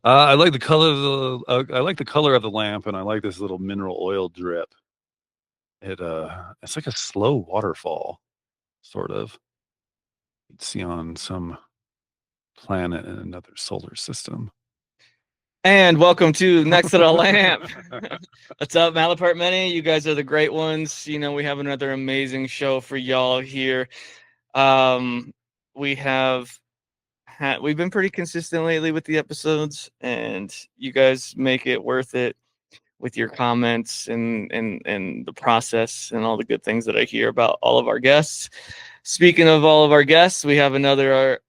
I like the color of I like the color of the lamp, and I like this little mineral oil drip. It's like a slow waterfall, sort of. You'd see on some planet in another solar system. And welcome to Next to the Lamp. What's up, Malapart Many? You guys are the great ones. You know, we have another amazing show for y'all here. We have we've been pretty consistent lately with the episodes, and you guys make it worth it with your comments and the process and all the good things that I hear about all of our guests. Speaking of all of our guests, we have another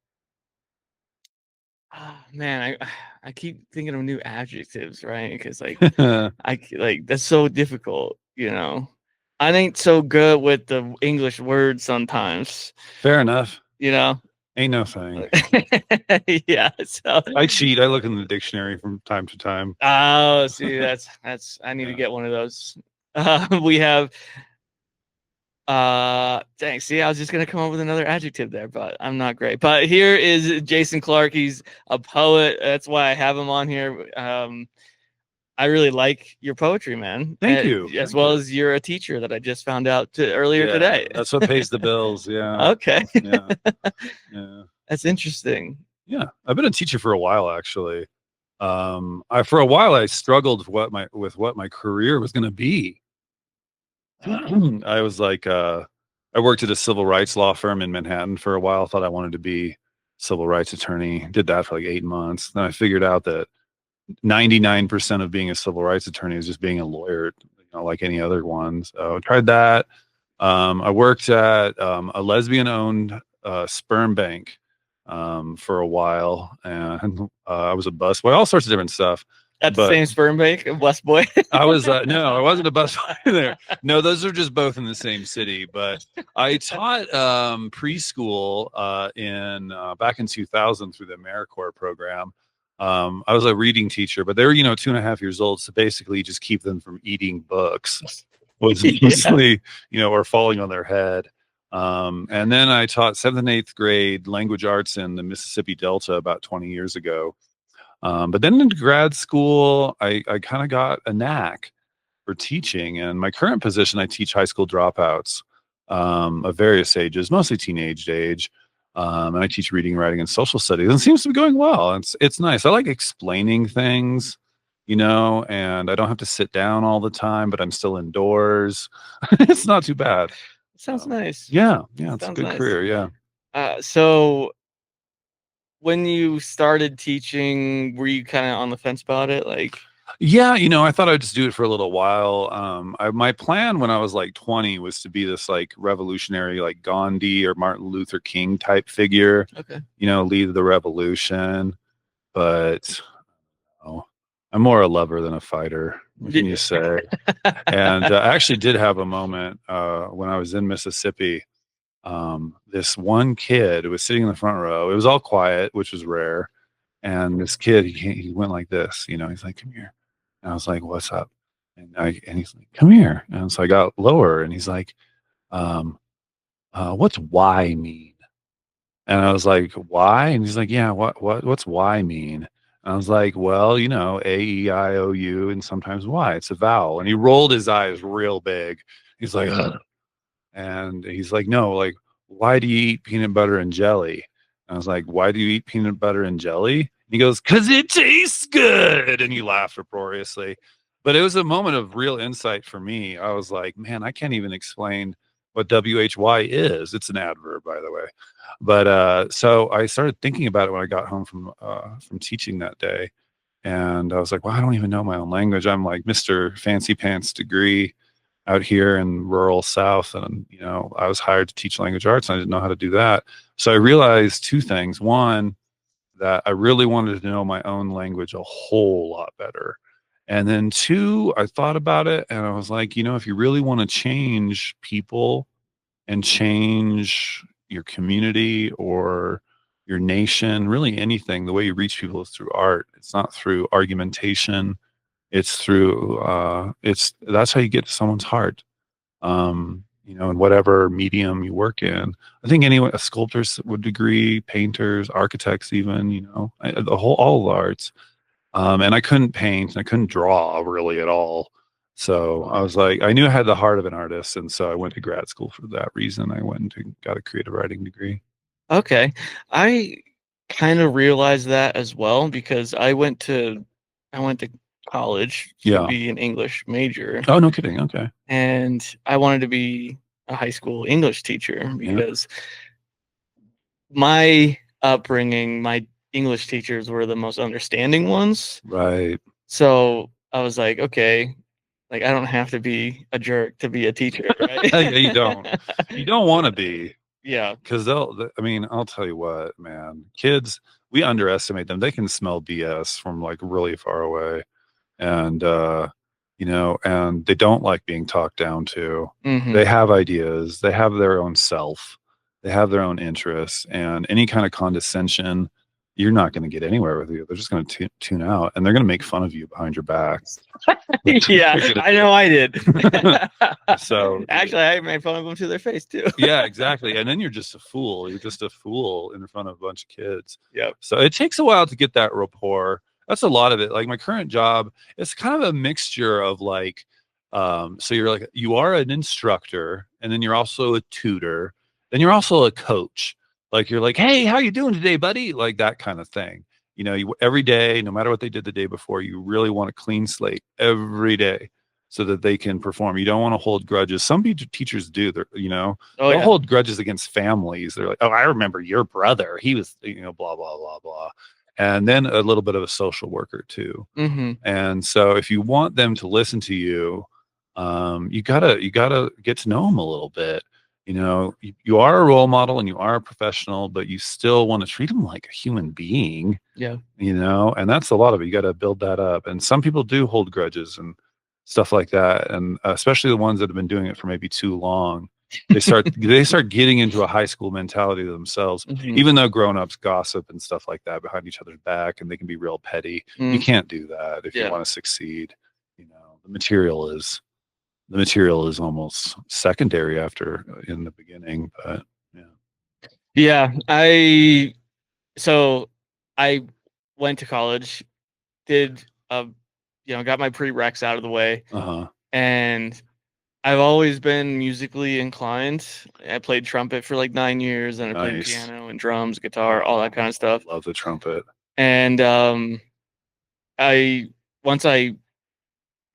man, I keep thinking of new adjectives, right? Because that's so difficult, you know. I ain't so good with the English words sometimes, Fair enough. you know. Ain't no thing. Yeah. So I cheat. I look in the dictionary from time to time. oh, see, that's I need to get one of those. We have dang, see, I was just gonna come up with another adjective there, but I'm not great. But here is Jason Clark. He's a poet. That's why I have him on here. I really like your poetry, man. Thank you. As Thank well you. as you're a teacher that I just found out earlier Yeah, today. that's what pays the bills. Yeah. Okay. Yeah. Yeah. That's interesting. Yeah. I've been a teacher for a while, actually. For a while I struggled with what my career was going to be. I was like, I worked at a civil rights law firm in Manhattan for a while. Thought I wanted to be civil rights attorney. Did that for like 8 months. Then I figured out that 99% of being a civil rights attorney is just being a lawyer, like any other one. So I tried that. I worked at a lesbian-owned sperm bank for a while, and I was a busboy, all sorts of different stuff. At the same sperm bank, West Boy. I was no, I wasn't a busboy there. No, those are just both in the same city. But I taught preschool in back in 2000 through the AmeriCorps program. I was a reading teacher, but they were 2.5 years old, so basically just keep them from eating books was mostly or falling on their head. And then I taught 7th and 8th grade language arts in the Mississippi Delta about 20 years ago. But then in grad school, I kind of got a knack for teaching. And my current position, I teach high school dropouts of various ages, mostly teenage age. And I teach reading, writing, and social studies. And it seems to be going well. It's nice. I like explaining things, and I don't have to sit down all the time, but I'm still indoors. It's not too bad. Sounds nice. Yeah. It's a good career. Yeah. So when you started teaching, were you kind of on the fence about it? Like, yeah, I thought I'd just do it for a little while. My plan when I was like 20 was to be this like revolutionary, like Gandhi or Martin Luther King type figure. Okay. Lead the revolution. But I'm more a lover than a fighter, what can you say? And I actually did have a moment when I was in Mississippi. This one kid was sitting in the front row. It was all quiet, which was rare. And this kid, he went like this, he's like, "Come here." And I was like, "What's up?" And he's like, "Come here." And so I got lower, and he's like, "What's Y mean?" And I was like, "Why?" And he's like, "Yeah, what's Y mean?" And I was like, "Well, A-E-I-O-U and sometimes Y. It's a vowel." And he rolled his eyes real big. He's like, "Ugh." And he's like, "No, like, why do you eat peanut butter and jelly?" And I was like, "Why do you eat peanut butter and jelly?" And he goes, "'Cause it tastes good." And he laughed uproariously. But it was a moment of real insight for me. I was like, man, I can't even explain what WHY is. It's an adverb, by the way. But so I started thinking about it when I got home from teaching that day. And I was like, well, I don't even know my own language. I'm like Mr. Fancy Pants degree out here in rural South. And, I was hired to teach language arts, and I didn't know how to do that. So I realized two things. One, that I really wanted to know my own language a whole lot better. And then two, I thought about it and I was like, if you really want to change people and change your community or your nation, really anything, the way you reach people is through art. It's not through argumentation. It's through that's how you get to someone's heart. In whatever medium you work in. I think anyone, a sculptors would agree, painters, architects, even, all the arts. And I couldn't paint and I couldn't draw really at all. So I was like, I knew I had the heart of an artist, and so I went to grad school for that reason. I went and got a creative writing degree. Okay. I kind of realized that as well because I went to college to Yeah. be an English major, Oh, no kidding. Okay. and I wanted to be a high school English teacher Yeah. because my upbringing, my English teachers were the most understanding ones. Right. So I was like, okay, like I don't have to be a jerk to be a teacher, right? Yeah, you don't. You don't want to be, Yeah. because I mean, I'll tell you what, man, kids, we underestimate them. They can smell BS from like really far away. And, and they don't like being talked down to. Hmm. They have ideas, they have their own self, they have their own interests, and any kind of condescension, you're not going to get anywhere with you. They're just going to tune out, and they're going to make fun of you behind your back. Yeah, I know I did. So actually, I made fun of them to their face too. yeah, exactly. And then you're just a fool. You're just a fool in front of a bunch of kids. Yep. So it takes a while to get that rapport. That's a lot of it. Like my current job, it's kind of a mixture of like, so you're like, you are an instructor, and then you're also a tutor, then you're also a coach. Like you're like, hey, how you doing today, buddy? Like that kind of thing. Every day, no matter what they did the day before, you really want a clean slate every day so that they can perform. You don't want to hold grudges. Some teachers do. Oh, they'll yeah. hold grudges against families. They're like, oh, I remember your brother. He was, blah, blah, blah, blah. And then a little bit of a social worker too. Hmm. And so if you want them to listen to you, you gotta get to know them a little bit. You are a role model and you are a professional, but you still want to treat them like a human being. Yeah. And that's a lot of it. You got to build that up. And some people do hold grudges and stuff like that, and especially the ones that have been doing it for maybe too long. They start getting into a high school mentality themselves, Mhm. even though grown-ups gossip and stuff like that behind each other's back, and they can be real petty. You can't do that if you Yeah. want to succeed. The material is almost secondary after in the beginning, but Yeah. So I went to college, did got my prereqs out of the way, uh-huh. and I've always been musically inclined. I played trumpet for like 9 years, and I played Nice. piano and drums, guitar, all that kind of stuff. Love the trumpet. And once I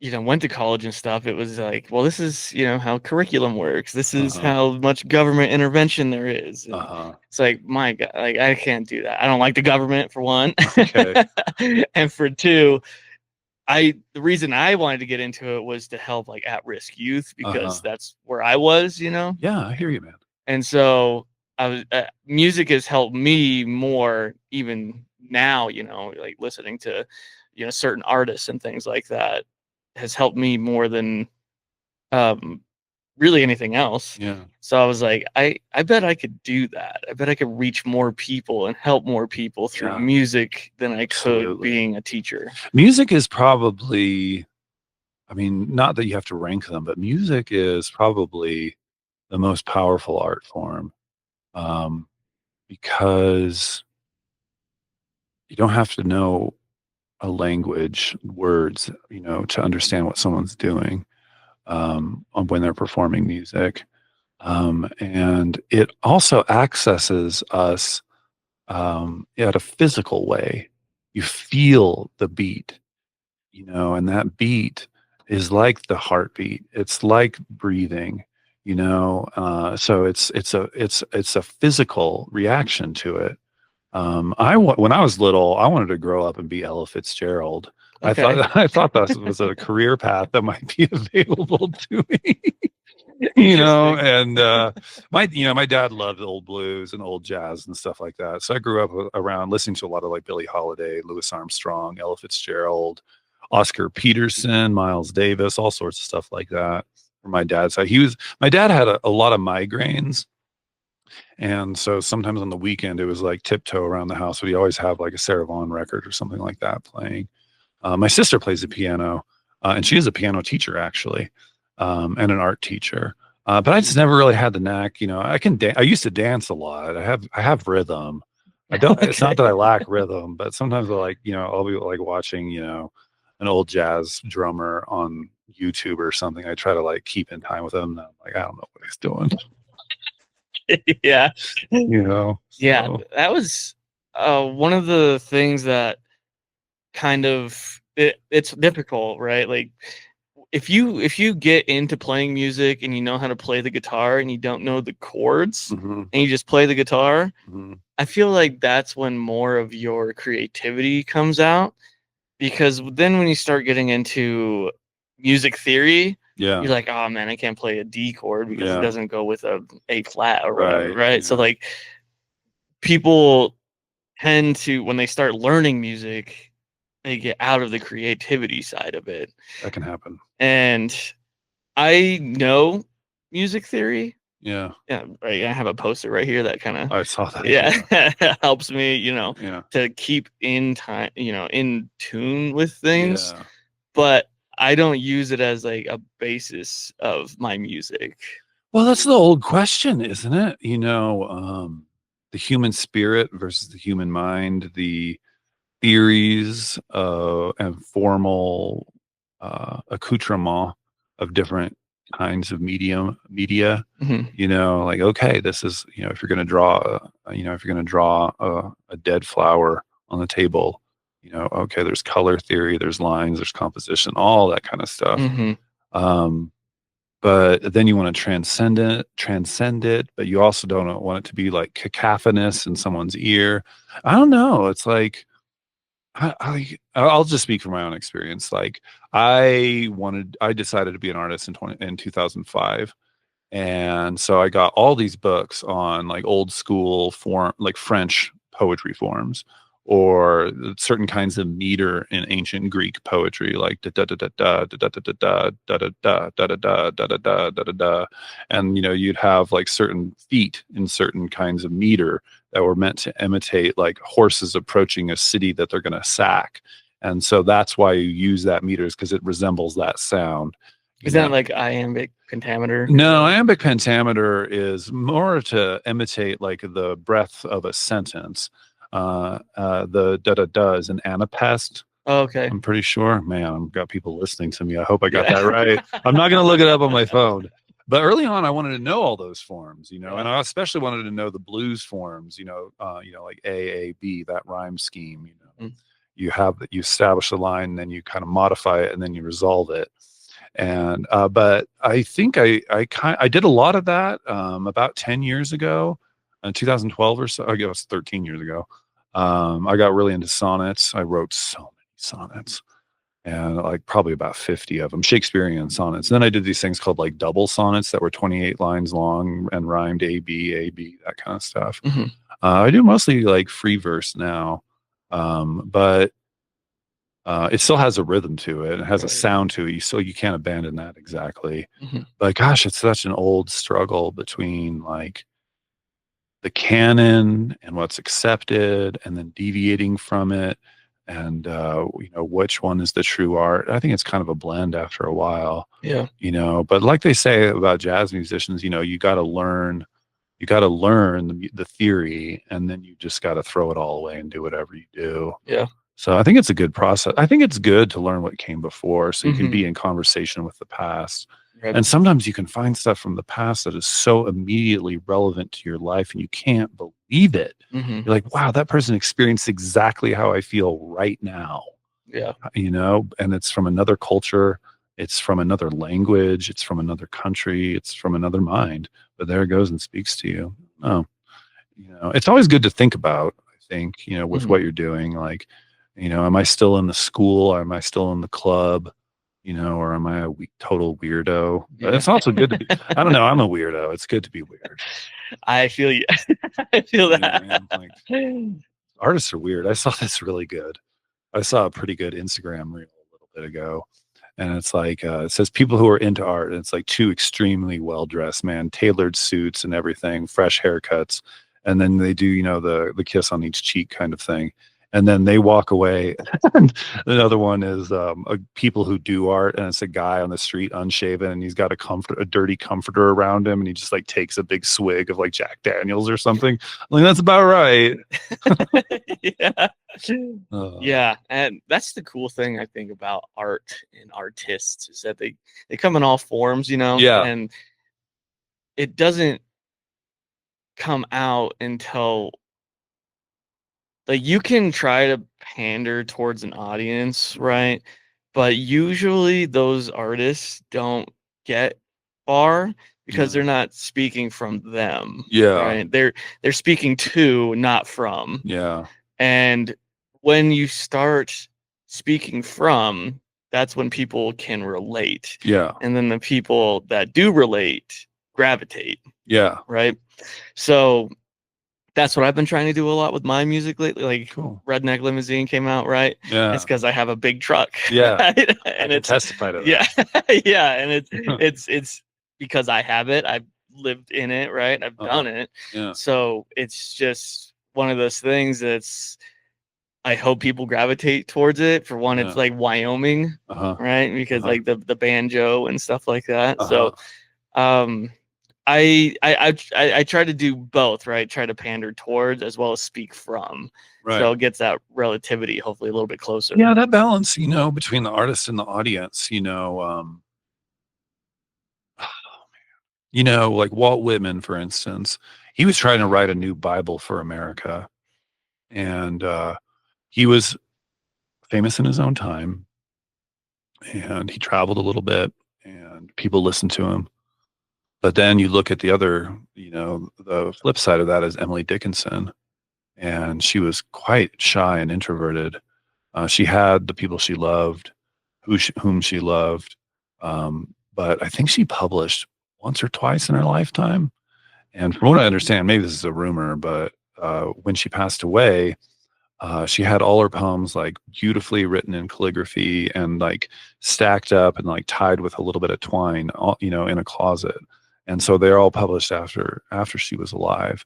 went to college and stuff, it was like, well, this is how curriculum works. This is how much government intervention there is. And it's like, my God, like I can't do that. I don't like the government, for one. Okay. And for two, the reason I wanted to get into it was to help like at-risk youth, because that's where I was. Yeah, I hear you, man. And so music has helped me more even now, like listening to, certain artists and things like that has helped me more than really anything else. Yeah. So I was like, I bet I could do that. I bet I could reach more people and help more people through music than I could Absolutely. being a teacher. Music is probably, I mean, not that you have to rank them, but music is probably the most powerful art form, because you don't have to know a language, words, to understand what someone's doing when they're performing music. And it also accesses us at a physical way. You feel the beat, and that beat is like the heartbeat. It's like breathing, so it's a physical reaction to it. When I was little, I wanted to grow up and be Ella Fitzgerald. Okay. I thought that was a career path that might be available to me. And my dad loved old blues and old jazz and stuff like that. So I grew up around listening to a lot of like Billie Holiday, Louis Armstrong, Ella Fitzgerald, Oscar Peterson, Miles Davis, all sorts of stuff like that. From my dad's side, my dad had a lot of migraines. And so sometimes on the weekend, it was like tiptoe around the house, but he always have like a Sarah Vaughan record or something like that playing. My sister plays the piano, and she is a piano teacher actually, and an art teacher. But I just never really had the knack. I used to dance a lot. I have rhythm, I don't. It's not Okay. that I lack rhythm, but sometimes I like, I'll be like watching, an old jazz drummer on YouTube or something. I try to like keep in time with him. And I'm like, I don't know what he's doing, Yeah. Yeah, So that was one of the things that kind of it's difficult, right? Like if you get into playing music and you know how to play the guitar and you don't know the chords mhm, and you just play the guitar, mhm. I feel like that's when more of your creativity comes out, because then when you start getting into music theory, Yeah, you're like, oh man, I can't play a D chord because it yeah, doesn't go with a flat or whatever, right, right? So yeah. like people tend to, when they start learning music, they get out of the creativity side of it. That can happen. And I know music theory. Yeah, Yeah, right. I have a poster right here that kind of, I saw that. yeah, Yeah, helps me, yeah, to keep in time, in tune with things. yeah. But I don't use it as like a basis of my music. Well, that's the old question, isn't it? The human spirit versus the human mind, the theories and formal accoutrement of different kinds of media. Mhm. Like, okay, this is, if you're going to draw, if you're going to draw a dead flower on the table, okay, there's color theory, there's lines, there's composition, all that kind of stuff. Mhm. Um, but then you want to transcend it, but you also don't want it to be like cacophonous in someone's ear. I don't know. It's like, I'll just speak from my own experience. Like, I decided to be an artist in 2005. And so I got all these books on like old school form, like French poetry forms, or certain kinds of meter in ancient Greek poetry, like da da da da da da da da da da da da da da da da da da da. And you'd have like certain feet in certain kinds of meter that were meant to imitate like horses approaching a city that they're going to sack. And so that's why you use that meters, because it resembles that sound. You Is that know, like iambic pentameter? no, iambic pentameter is more to imitate like the breath of a sentence. The da da da is an anapest. Oh, okay. I'm pretty sure. Man, I've got people listening to me. I hope I got Yeah. that right. I'm not going to look it up on my phone. But early on, I wanted to know all those forms, Yeah. and I especially wanted to know the blues forms, like A B, that rhyme scheme. Mm. You establish the line, and then you kind of modify it, and then you resolve it. And but I think I did a lot of that about 10 years ago, in 2012 or so. I guess it was 13 years ago. I got really into sonnets. I wrote so many sonnets, and like probably about 50 of them, Shakespearean sonnets. And then I did these things called like double sonnets that were 28 lines long and rhymed A B, that kind of stuff. Mhm. I do mostly like free verse now, but it still has a rhythm to it. It has a Right. sound to it, so you can't abandon that exactly. Mhm. But gosh, it's such an old struggle between like the canon and what's accepted, and then deviating from it, and which one is the true art. I think it's kind of a blend after a while. Yeah. But like they say about jazz musicians, you got to learn the theory, and then you just got to throw it all away and do whatever you do. Yeah. So I think it's a good process. I think it's good to learn what came before, so you can Mhm. be in conversation with the past. Right. And sometimes you can find stuff from the past that is so immediately relevant to your life, and you can't believe it. Mhm. You're like, wow, that person experienced exactly how I feel right now. Yeah. And it's from another culture, it's from another language, it's from another country, it's from another mind. But there it goes and speaks to you. Oh, it's always good to think about, I think, with Mhm. what you're doing. Like, am I still in the school? Or am I still in the club? Or am I a total weirdo? But Yeah. it's also good to be, I don't know, I'm a weirdo. It's good to be weird. I feel you. I feel You know what I that. mean? Like, artists are weird. I saw this really good. I saw a pretty good Instagram reel a little bit ago. And it's like, it says people who are into art. And it's like two extremely well dressed man, tailored suits and everything, fresh haircuts. And then they do, the kiss on each cheek kind of thing. and then they walk away. And another one is people who do art, and it's a guy on the street unshaven, and he's got a dirty comforter around him, and he just like takes a big swig of like Jack Daniels or something. Like, that's about right. Yeah. Uh, Yeah, and that's the cool thing I think about art and artists is that they come in all forms, Yeah. and it doesn't come out until like you can try to pander towards an audience, right? But usually those artists don't get far because Yeah. they're not speaking from them, Yeah. right? They're speaking to, not from. Yeah. And when you start speaking from, that's when people can relate. Yeah. And then the people that do relate gravitate, Yeah. right? So that's what I've been trying to do a lot with my music lately. Like Cool. Redneck Limousine came out, right? Yeah. It's because I have a big truck. Yeah. Right? I And can it's testify to that. yeah, yeah, and it's because I have it. I've lived in it, right? I've done it. Yeah. So it's just one of those things that's I hope people gravitate towards it. For one, it's Yeah. like Wyoming, Uh-huh. right? Because Uh-huh. like the banjo and stuff like that. Uh-huh. So I try to do both, right? Try to pander towards as well as speak from. Right. So it gets that relativity hopefully a little bit closer. Yeah, that balance, between the artist and the audience, like Walt Whitman, for instance, he was trying to write a new Bible for America. And he was famous in his own time, and he traveled a little bit, and people listened to him. But then you look at the other, the flip side of that is Emily Dickinson, and she was quite shy and introverted. She had the people she loved, whom she loved, but I think she published once or twice in her lifetime. And from what I understand, maybe this is a rumor, but when she passed away, she had all her poems like beautifully written in calligraphy and like stacked up and like tied with a little bit of twine, in a closet. And so they're all published after she was alive.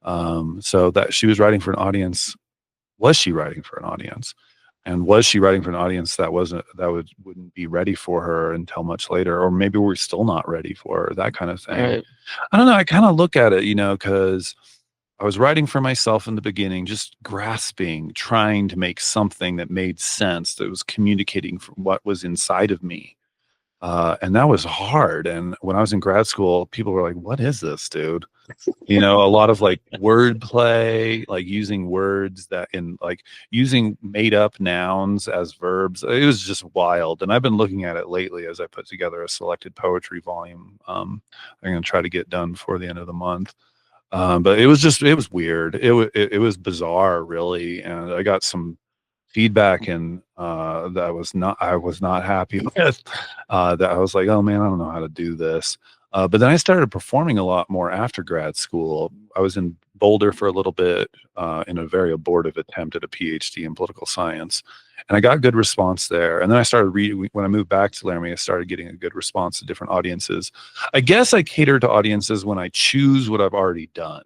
So that she was writing for an audience. Was she writing for an audience? And was she writing for an audience that wouldn't be ready for her until much later, or maybe we're still not ready for her, that kind of thing. Right. I don't know. I kind of look at it, because I was writing for myself in the beginning, just grasping, trying to make something that made sense, that was communicating from what was inside of me. And that was hard. And when I was in grad school, people were like, "What is this, dude?" A lot of like wordplay, like using words using made up nouns as verbs. It was just wild. And I've been looking at it lately as I put together a selected poetry volume. I'm going to try to get done before the end of the month. But it was weird. It was bizarre, really. And I got some feedback and that I was not happy with. That I was like, oh man, I don't know how to do this. But then I started performing a lot more after grad school. I was in Boulder for a little bit in a very abortive attempt at a PhD in political science. And I got good response there. And then I started reading, when I moved back to Laramie, I started getting a good response to different audiences. I guess I cater to audiences when I choose what I've already done.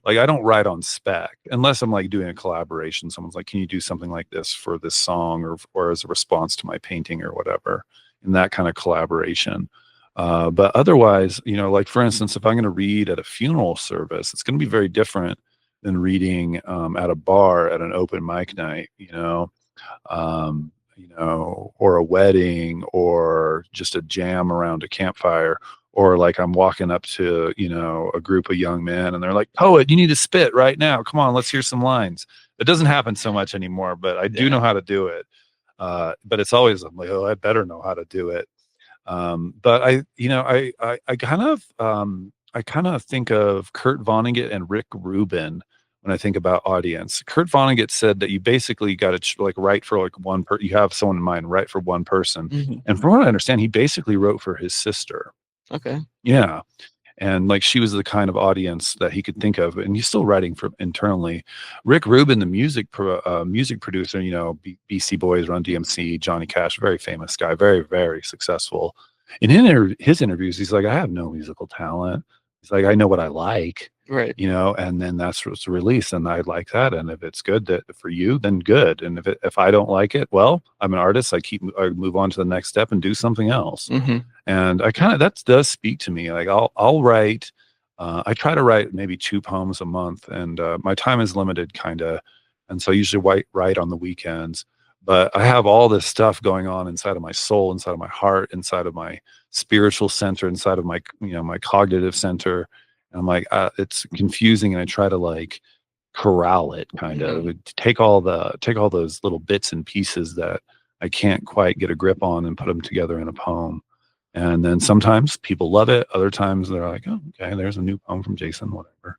Like I don't write on spec unless I'm like doing a collaboration. Someone's like, can you do something like this for this song or as a response to my painting or whatever, in that kind of collaboration. But otherwise, like for instance, if I'm going to read at a funeral service, it's going to be very different than reading at a bar at an open mic night, or a wedding or just a jam around a campfire. Or like I'm walking up to, a group of young men and they're like, "Poet, you need to spit right now. Come on, let's hear some lines." It doesn't happen so much anymore, but I do know how to do it. But it's always, I'm like, oh, I better know how to do it. But I kind of think of Kurt Vonnegut and Rick Rubin when I think about audience. Kurt Vonnegut said that you basically got to like write for like one person. You have someone in mind, write for one person. Mm-hmm. And from what I understand, he basically wrote for his sister. Okay. Yeah. And like she was the kind of audience that he could think of, and he's still writing for internally. Rick Rubin, the music producer, BC Boys, Run DMC, Johnny Cash, very famous guy, very, very successful. In his interviews, he's like, I have no musical talent. He's like, I know what I like, Right. and then that's what's released, and I like that. And if it's good for you, then good. And if I don't like it, well, I'm an artist. I move on to the next step and do something else. Hmm. And that does speak to me. Like I'll write. I try to write maybe 2 poems a month, and my time is limited, kind of, and so I usually write on the weekends. But I have all this stuff going on inside of my soul, inside of my heart, inside of my spiritual center, inside of my my cognitive center. And I'm like, it's confusing, and I try to like corral it, kind of take all those little bits and pieces that I can't quite get a grip on and put them together in a poem. And then sometimes people love it. Other times they're like, oh, okay, there's a new poem from Jason, whatever.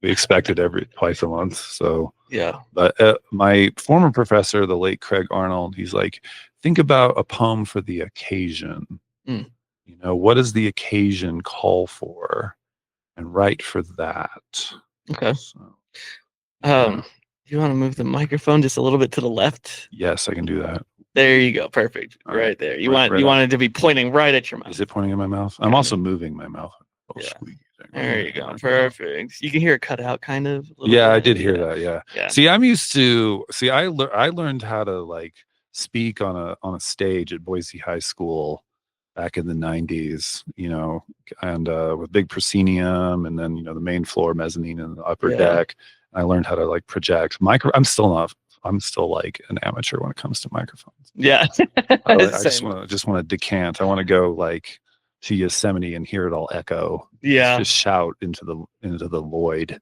We expect it twice a month. So, Yeah. but my former professor, the late Craig Arnold, he's like, think about a poem for the occasion. Mm. What does the occasion call for? And write for that. Okay. So, yeah. Do you want to move the microphone just a little bit to the left? Yes, I can do that. There you go. Perfect. All Right there. You right want it to be pointing right at your mouth. Is it pointing at my mouth? I'm also moving my mouth. Yeah. Squeaky thing. There you go. Perfect. You can hear it cut out kind of. Yeah, I did hear that. Yeah. Yeah. See, I learned how to like speak on a stage at Boise High School back in the 90s, and with big proscenium, and then the main floor, mezzanine, and the upper deck. I learned how to like project I'm still like an amateur when it comes to microphones. Yeah. I just want to decant. I want to go like to Yosemite and hear it all echo. Yeah. Just shout into the void.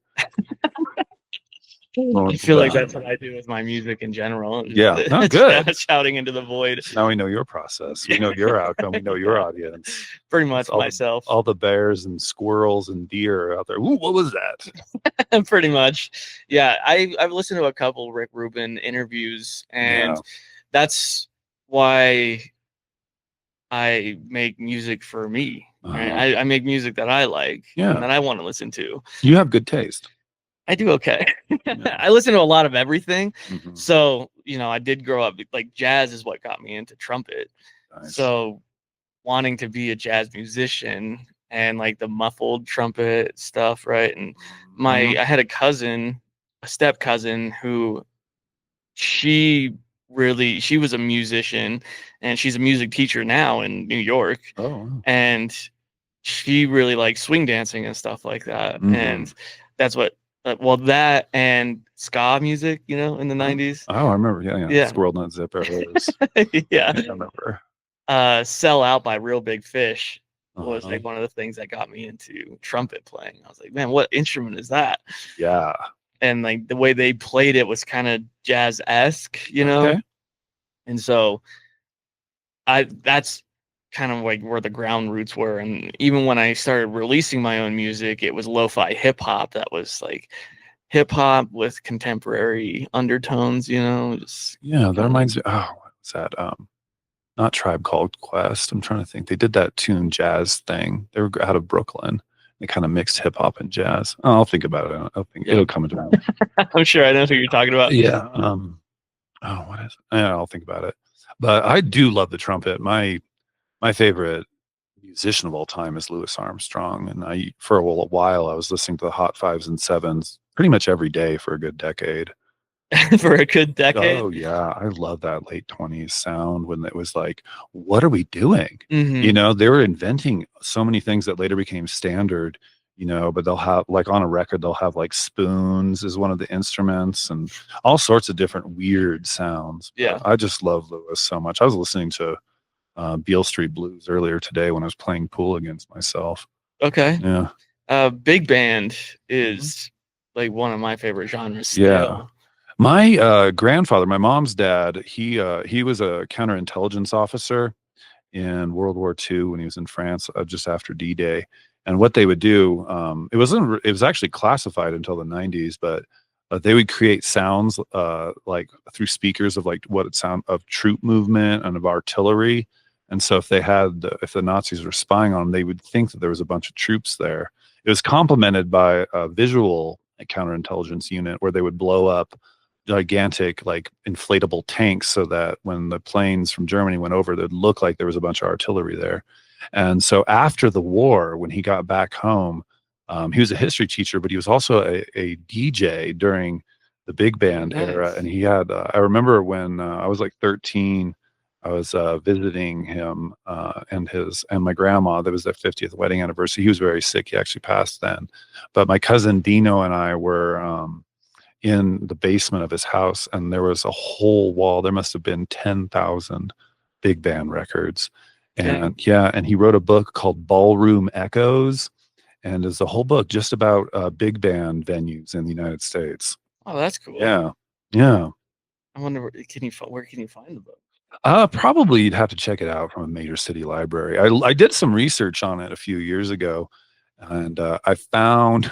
I feel like that's what I do with my music in general. Yeah, no, good. Shouting into the void. Now we know your process. We know your outcome. We know your audience. Pretty much myself. All the bears and squirrels and deer are out there. Ooh, what was that? Pretty much. Yeah, I've listened to a couple Rick Rubin interviews, and that's why I make music for me. Right? I make music that I like and that I want to listen to. You have good taste. I do okay. I listen to a lot of everything. Mm-hmm. So, I did grow up, like jazz is what got me into trumpet. Nice. So wanting to be a jazz musician and like the muffled trumpet stuff, right? And I had a step cousin who she was a musician, and she's a music teacher now in New York. Oh, wow. And she really likes swing dancing and stuff like that. Mm-hmm. And that's what that and ska music, in the 90s. Oh, I remember. Yeah. Squirrel Nut Zipper. Yeah. I remember. Sell Out by Real Big Fish was like one of the things that got me into trumpet playing. I was like, man, what instrument is that? Yeah. And like the way they played it was kind of jazz-esque, Okay. And so that's kind of like where the ground roots were. And even when I started releasing my own music, it was lo-fi hip-hop that was like hip-hop with contemporary undertones, that reminds me. Oh, what's that? Not Tribe Called Quest. I'm trying to think. They did that tune jazz thing. They were out of Brooklyn. They kind of mixed hip-hop and jazz. Oh, I'll think about it. It'll come to me. I'm sure I know who you're talking about. Yeah. What is it? I'll think about it. But I do love the trumpet. My favorite musician of all time is Louis Armstrong, and for a while I was listening to the Hot Fives and Sevens pretty much every day for a good decade. For a good decade? Oh yeah, I love that late 20s sound when it was like, what are we doing? Mm-hmm. They were inventing so many things that later became standard. But they'll have like on a record, they'll have like spoons as one of the instruments and all sorts of different weird sounds. Yeah, I just love Louis so much. I was listening to Beale Street Blues earlier today when I was playing pool against myself. Okay. Yeah. Big band is like one of my favorite genres still. Yeah. My grandfather, my mom's dad, he was a counterintelligence officer in World War II when he was in France just after D-Day. And what they would do, it was actually classified until the 90s, but they would create sounds like through speakers of like what it sound of troop movement and of artillery. And so if the Nazis were spying on them, they would think that there was a bunch of troops there. It was complemented by a visual counterintelligence unit where they would blow up gigantic like inflatable tanks so that when the planes from Germany went over, they'd look like there was a bunch of artillery there. And so after the war, when he got back home, he was a history teacher, but he was also a DJ during the big band era. Nice. And he had, I remember when I was like 13, I was visiting him and my grandma. That was their 50th wedding anniversary. He was very sick. He actually passed then. But my cousin Dino and I were in the basement of his house, and there was a whole wall. There must have been 10,000 big band records. Dang. And yeah, and he wrote a book called Ballroom Echoes, and it's a whole book just about big band venues in the United States. Oh, that's cool. Yeah, yeah. I wonder where can you find the book? Probably you'd have to check it out from a major city library. I did some research on it a few years ago, and I found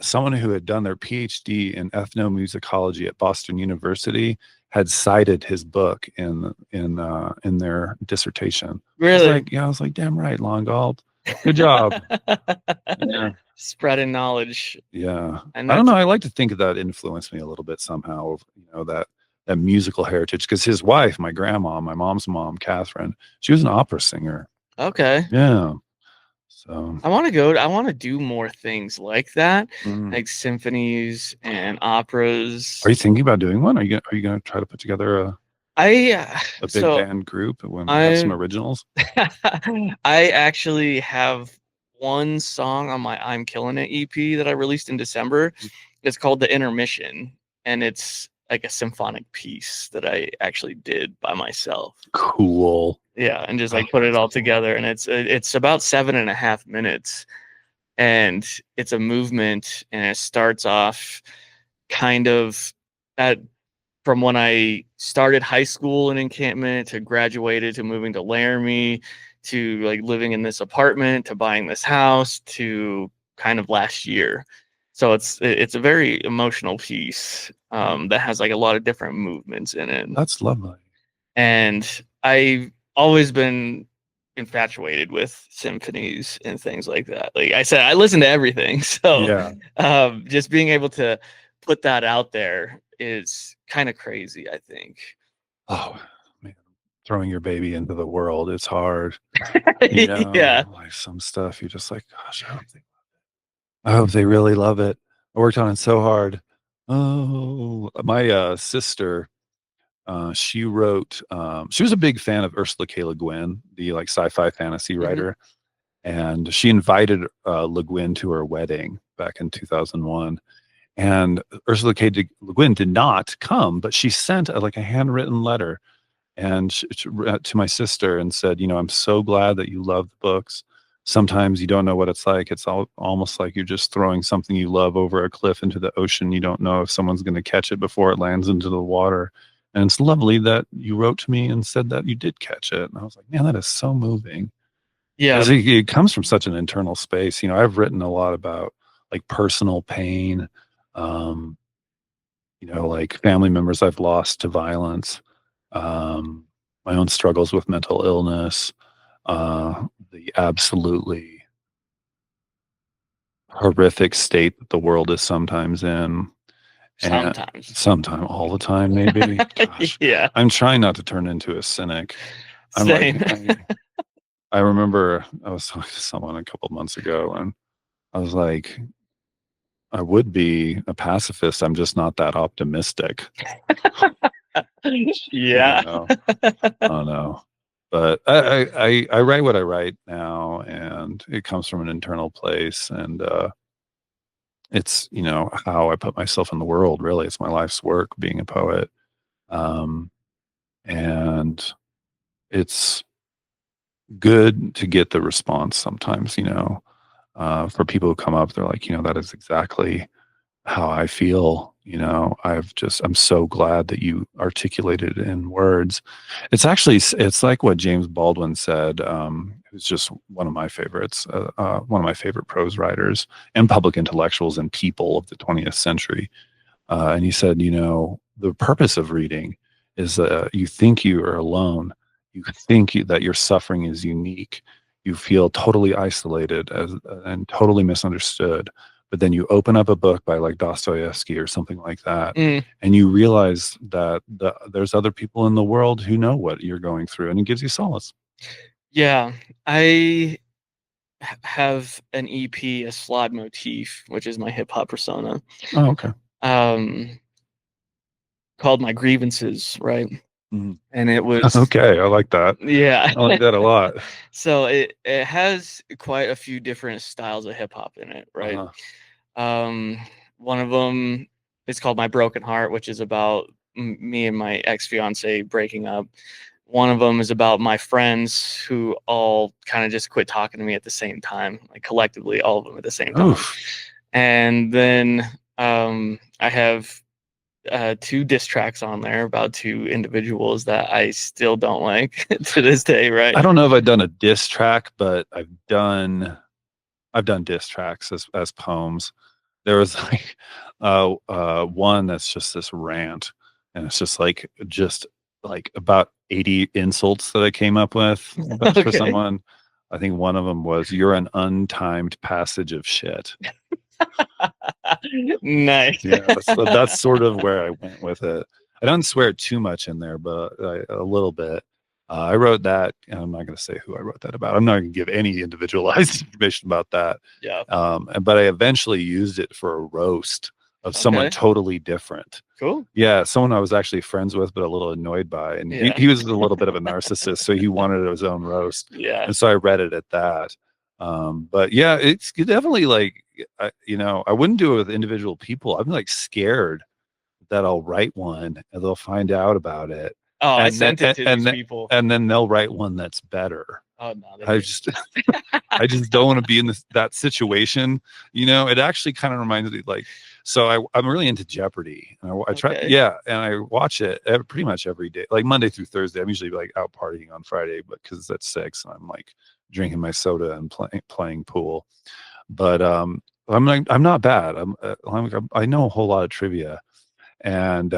someone who had done their PhD in ethnomusicology at Boston University had cited his book in their dissertation. Really? I was like, damn right, Longold. Good job. Yeah. Spreading knowledge. Yeah. And I don't know. I like to think that influenced me a little bit somehow, that musical heritage. Because his wife, my grandma, my mom's mom, Catherine, she was an opera singer. Okay. Yeah. So I want to do more things like that, like symphonies and operas. Are you thinking about doing one? Are you gonna try to put together a big band group when we have some originals? I actually have one song on my I'm Killing It EP that I released in December. It's called The Intermission, and it's like a symphonic piece that I actually did by myself. Cool. Yeah, and just like put it all together, and it's about 7.5 minutes, and it's a movement, and it starts off kind of from when I started high school in Encampment to graduated to moving to Laramie to like living in this apartment to buying this house to kind of last year. So it's a very emotional piece that has like a lot of different movements in it. That's lovely. And I've always been infatuated with symphonies and things like that. Like I said, I listen to everything. So yeah. Just being able to put that out there is kind of crazy, I think. Oh man, throwing your baby into the world, it's hard. Yeah. Like some stuff you're just like, gosh, I hope they really love it. I worked on it so hard. Oh, my sister, she wrote, she was a big fan of Ursula K. Le Guin, the like sci-fi fantasy writer. And she invited Le Guin to her wedding back in 2001. And Ursula K. Le Guin did not come, but she sent a handwritten letter and to my sister and said, I'm so glad that you love the books. Sometimes you don't know what it's like. It's almost like you're just throwing something you love over a cliff into the ocean. You don't know if someone's going to catch it before it lands into the water. And it's lovely that you wrote to me and said that you did catch it. And I was like, man, that is so moving. Yeah. It comes from such an internal space. I've written a lot about like personal pain, like family members I've lost to violence, my own struggles with mental illness, the absolutely horrific state that the world is sometimes in. Sometimes, all the time, maybe. Gosh, yeah. I'm trying not to turn into a cynic. Same. I remember I was talking to someone a couple of months ago, and I was like, I would be a pacifist. I'm just not that optimistic. Yeah. I don't know. But I write what I write now, and it comes from an internal place, and it's how I put myself in the world. Really, it's my life's work being a poet, and it's good to get the response sometimes. For people who come up, they're like, that is exactly how I feel. I'm so glad that you articulated it in words. It's like what James Baldwin said, who's just one of my favorites, one of my favorite prose writers and public intellectuals and people of the 20th century. And he said, the purpose of reading is you think you are alone. You think that your suffering is unique. You feel totally isolated and totally misunderstood. But then you open up a book by like Dostoevsky or something like that, and you realize that there's other people in the world who know what you're going through, and it gives you solace. Yeah, I have an EP, a Slod Motif, which is my hip hop persona, Oh, okay. um, called My Grievances, right? Mhm. And it was Okay, I like that. yeah. I like that a lot. So it has quite a few different styles of hip hop in it, right? Uh-huh. Um, one of them is called My Broken Heart, which is about me and my ex-fiance breaking up. One of them is about my friends who all kind of just quit talking to me at the same time, like collectively, all of them at the same time. Oof. And then I have two diss tracks on there about two individuals that I still don't like to this day, right? I don't know if I've done a diss track, but I've done diss tracks as poems. There was like one that's just this rant, and it's just like about 80 insults that I came up with for Okay. someone. I think one of them was "You're an untimed passage of shit." Nice. Yeah, that's sort of where I went with it. I don't swear too much in there, but a little bit. I wrote that, and I'm not going to say who I wrote that about. I'm not going to give any individualized information about that. Yeah. But I eventually used it for a roast of someone Okay. totally different. Cool. Yeah, someone I was actually friends with, but a little annoyed by, and Yeah. he was a little bit of a narcissist, so he wanted his own roast, Yeah. and so I read it at that. But yeah, it's definitely like I wouldn't do it with individual people. I'm like scared that I'll write one and they'll find out about it, Oh, I and then sent it to these then people. and then they'll write one that's better. Oh no, they I didn't. just I just don't want to be in that situation. It actually kind of reminds me like, so I'm really into Jeopardy, and I try, Okay. yeah, and I watch it pretty much every day, like Monday through Thursday. I'm usually like out partying on Friday, but because it's at 6, and I'm like drinking my soda and playing pool. But I'm not bad. I know a whole lot of trivia, and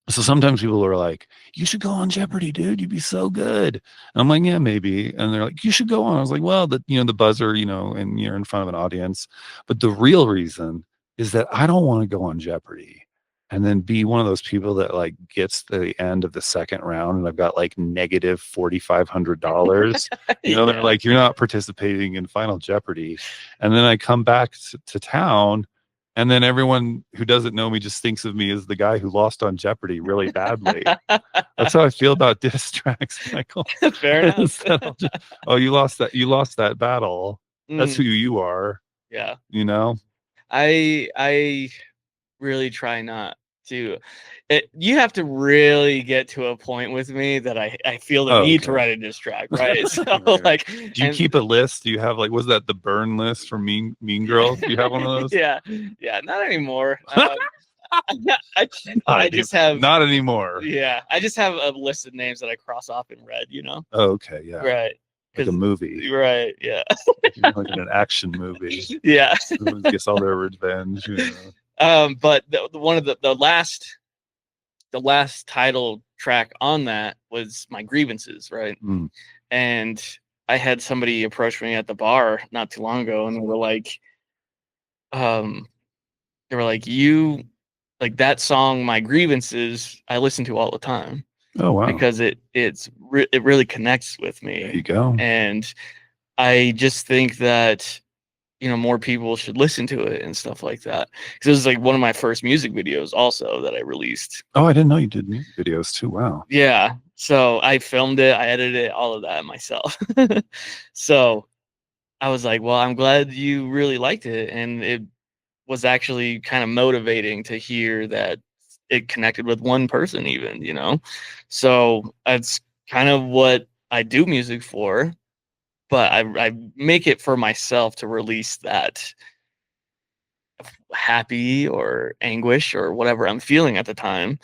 so sometimes people are like, "You should go on Jeopardy, dude. You'd be so good." And I'm like, "Yeah, maybe." And they're like, "You should go on." I was like, "Well, the buzzer, and you're in front of an audience." But the real reason is that I don't want to go on Jeopardy and then be one of those people that like gets to the end of the second round and I've got like negative $4,500. They're Yeah. like, "You're not participating in Final Jeopardy." And then I come back to town, and then everyone who doesn't know me just thinks of me as the guy who lost on Jeopardy really badly. That's how I feel about diss tracks, Michael. Fair enough. Oh, you lost that battle. That's who Mm, you are, yeah. you know? I really try not to. You have to really get to a point with me that I feel the Oh, need to okay. write a diss track, right? So Right. like, Do you and keep a list? Do you have like was that the burn list for Mean yeah, Girls? Do you have one of those? yeah, yeah, not anymore. I I I do. just have Not anymore. yeah, I just have a list of names that I cross off in red, Oh, okay, yeah. right? Like a Because movie. right, yeah, Like in an action movie. yeah. Everyone gets all their revenge. But one of the last title track on that was My Grievances, right? Mm. And I had somebody approach me at the bar not too long ago, and um, they were like, "You like that song, My Grievances? I listen to all the time Oh, wow. because it really connects with There you me, go. and I just think that more people should listen to it and stuff like that. Because it was like one of my first music videos also that I released. Oh, I didn't know you did music videos too. Wow. Yeah. So I filmed it, I edited it, all of that myself. So I was like, well, I'm glad you really liked it. And it was actually kind of motivating to hear that it connected with one person, even. So that's kind of what I do music for. But I make it for myself to release that happy or anguish or whatever I'm feeling at the time.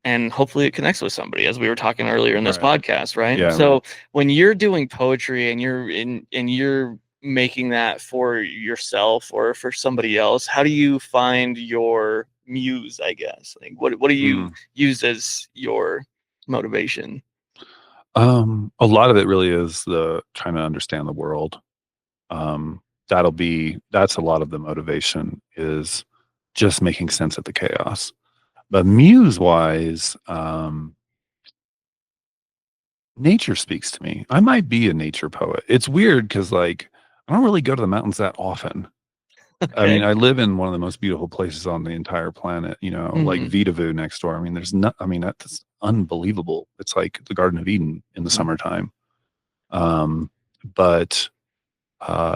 And hopefully it connects with somebody, as we were talking earlier in this Right. podcast, right? Yeah, right. So when you're doing poetry and you're making that for yourself or for somebody else, how do you find your muse, I guess? Like what do you Mm. use as your motivation? A lot of it really is the trying to understand the world. Um, that's a lot of the motivation is just making sense of the chaos. But muse wise, nature speaks to me. I might be a nature poet. It's weird because like I don't really go to the mountains that often. I mean, Okay. I live in one of the most beautiful places on the entire planet, you know, like Hmm. Vitavu next door. I mean, there's not, I mean, that's unbelievable. It's like the Garden of Eden in the Hmm. summertime. Um, but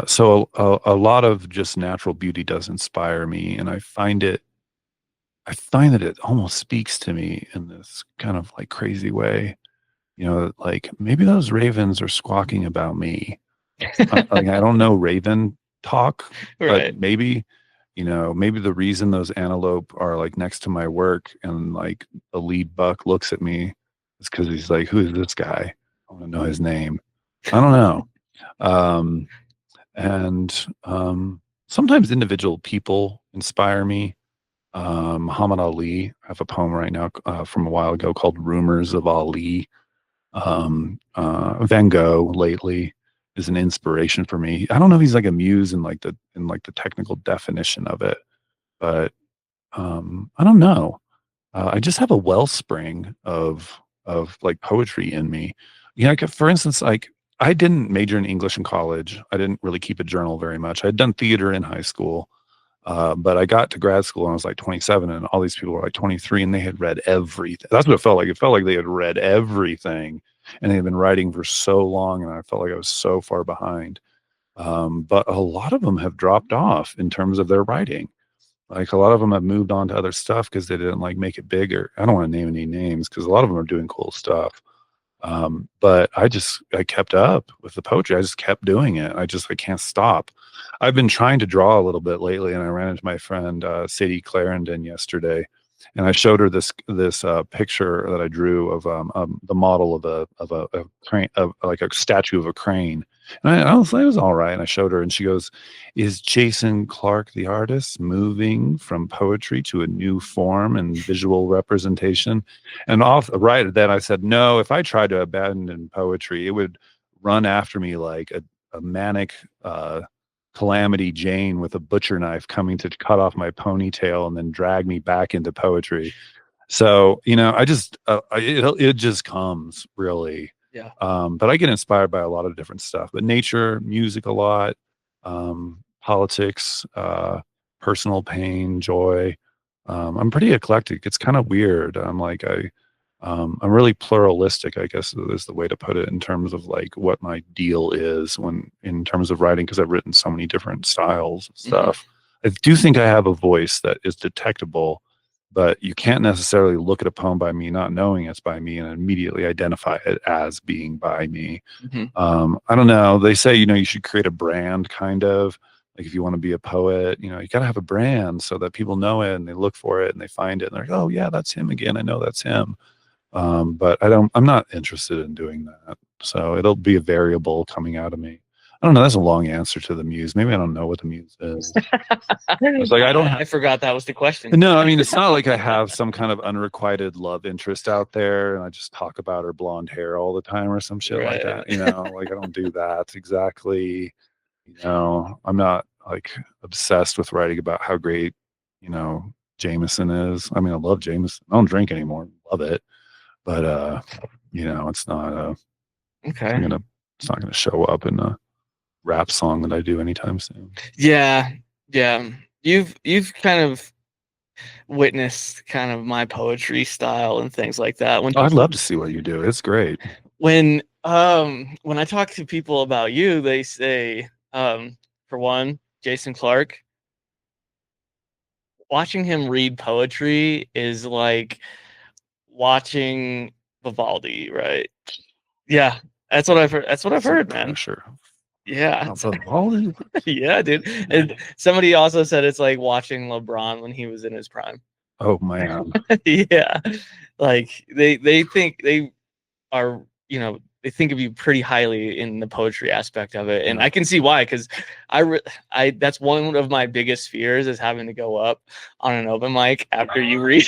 so a lot of just natural beauty does inspire me, and I find that it almost speaks to me in this kind of like crazy way. You know, like maybe those ravens are squawking about me. Like I don't know Raven talk, but Right. maybe, you know, maybe the reason those antelope are like next to my work and like the lead buck looks at me is because he's like, who is this guy? I want to know his name. I don't know. Um, and sometimes individual people inspire me. Muhammad Ali, I have a poem right now from a while ago called Rumors of Ali. Van Gogh lately is an inspiration for me. I don't know if he's like a muse in like the technical definition of it, but I don't know. I just have a wellspring of like poetry in me. You know, like, for instance, like I didn't major in English in college. I didn't really keep a journal very much. I'd done theater in high school. But I got to grad school and I was like 27, and all these people were like 23, and they had read everything. That's what it felt like. It felt like they had read everything, and they had been writing for so long, and I felt like I was so far behind. But a lot of them have dropped off in terms of their writing. Like a lot of them have moved on to other stuff because they didn't like make it bigger. I don't want to name any names because a lot of them are doing cool stuff. But I kept up with the poetry. I just kept doing it. I can't stop. I've been trying to draw a little bit lately, and I ran into my friend Sadie Clarendon yesterday, and I showed her this picture that I drew of the model of a crane, of like a statue of a crane. And I was it was all right. And I showed her, and she goes, "Is Jason Clark the artist moving from poetry to a new form and visual representation?" And off right then I said, no, if I tried to abandon poetry, it would run after me like a manic calamity Jane with a butcher knife coming to cut off my ponytail and then drag me back into poetry. So, you know, it just comes really. Yeah. But I get inspired by a lot of different stuff, but nature, music a lot, politics, personal pain, joy. I'm pretty eclectic. It's kind of weird. I'm really pluralistic, I guess is the way to put it in terms of like what my deal is when in terms of writing, because I've written so many different styles and Hmm. stuff. I do think I have a voice that is detectable, but you can't necessarily look at a poem by me not knowing it's by me and immediately identify it as being by me. Hmm. I don't know. They say, you know, you should create a brand kind of like if you want to be a poet, you know, you got to have a brand so that people know it and they look for it and they find it and they're like, oh, yeah, that's him again. I know that's him. But I'm not interested in doing that. So it'll be a variable coming out of me. I don't know. That's a long answer to the muse. Maybe I don't know what the muse is. It's like I don't I forgot that was the question. no, I mean, it's not like I have some kind of unrequited love interest out there and I just talk about her blonde hair all the time or some shit like Right. that. You know, like I don't do that exactly. You know, I'm not like obsessed with writing about how great, you know, Jameson is. I mean, I love Jameson. I don't drink anymore. Love it. But you know, it's not Okay. gonna it's not gonna show up in a rap song that I do anytime soon. Yeah. Yeah. You've kind of witnessed kind of my poetry style and things like that. I'd love to see what you do. It's great. When I talk to people about you, they say, for one, Jason Clark, watching him read poetry is like watching Vivaldi, right? Yeah, that's what I've heard. That's what I've Some heard, man. pressure. Yeah, Of all the yeah, dude. And somebody also said it's like watching LeBron when he was in his prime. oh man. Yeah, like they think they are, they think of you pretty highly in the poetry aspect of it, and Yeah. I can see why. Because I that's one of my biggest fears is having to go up on an open mic after you read.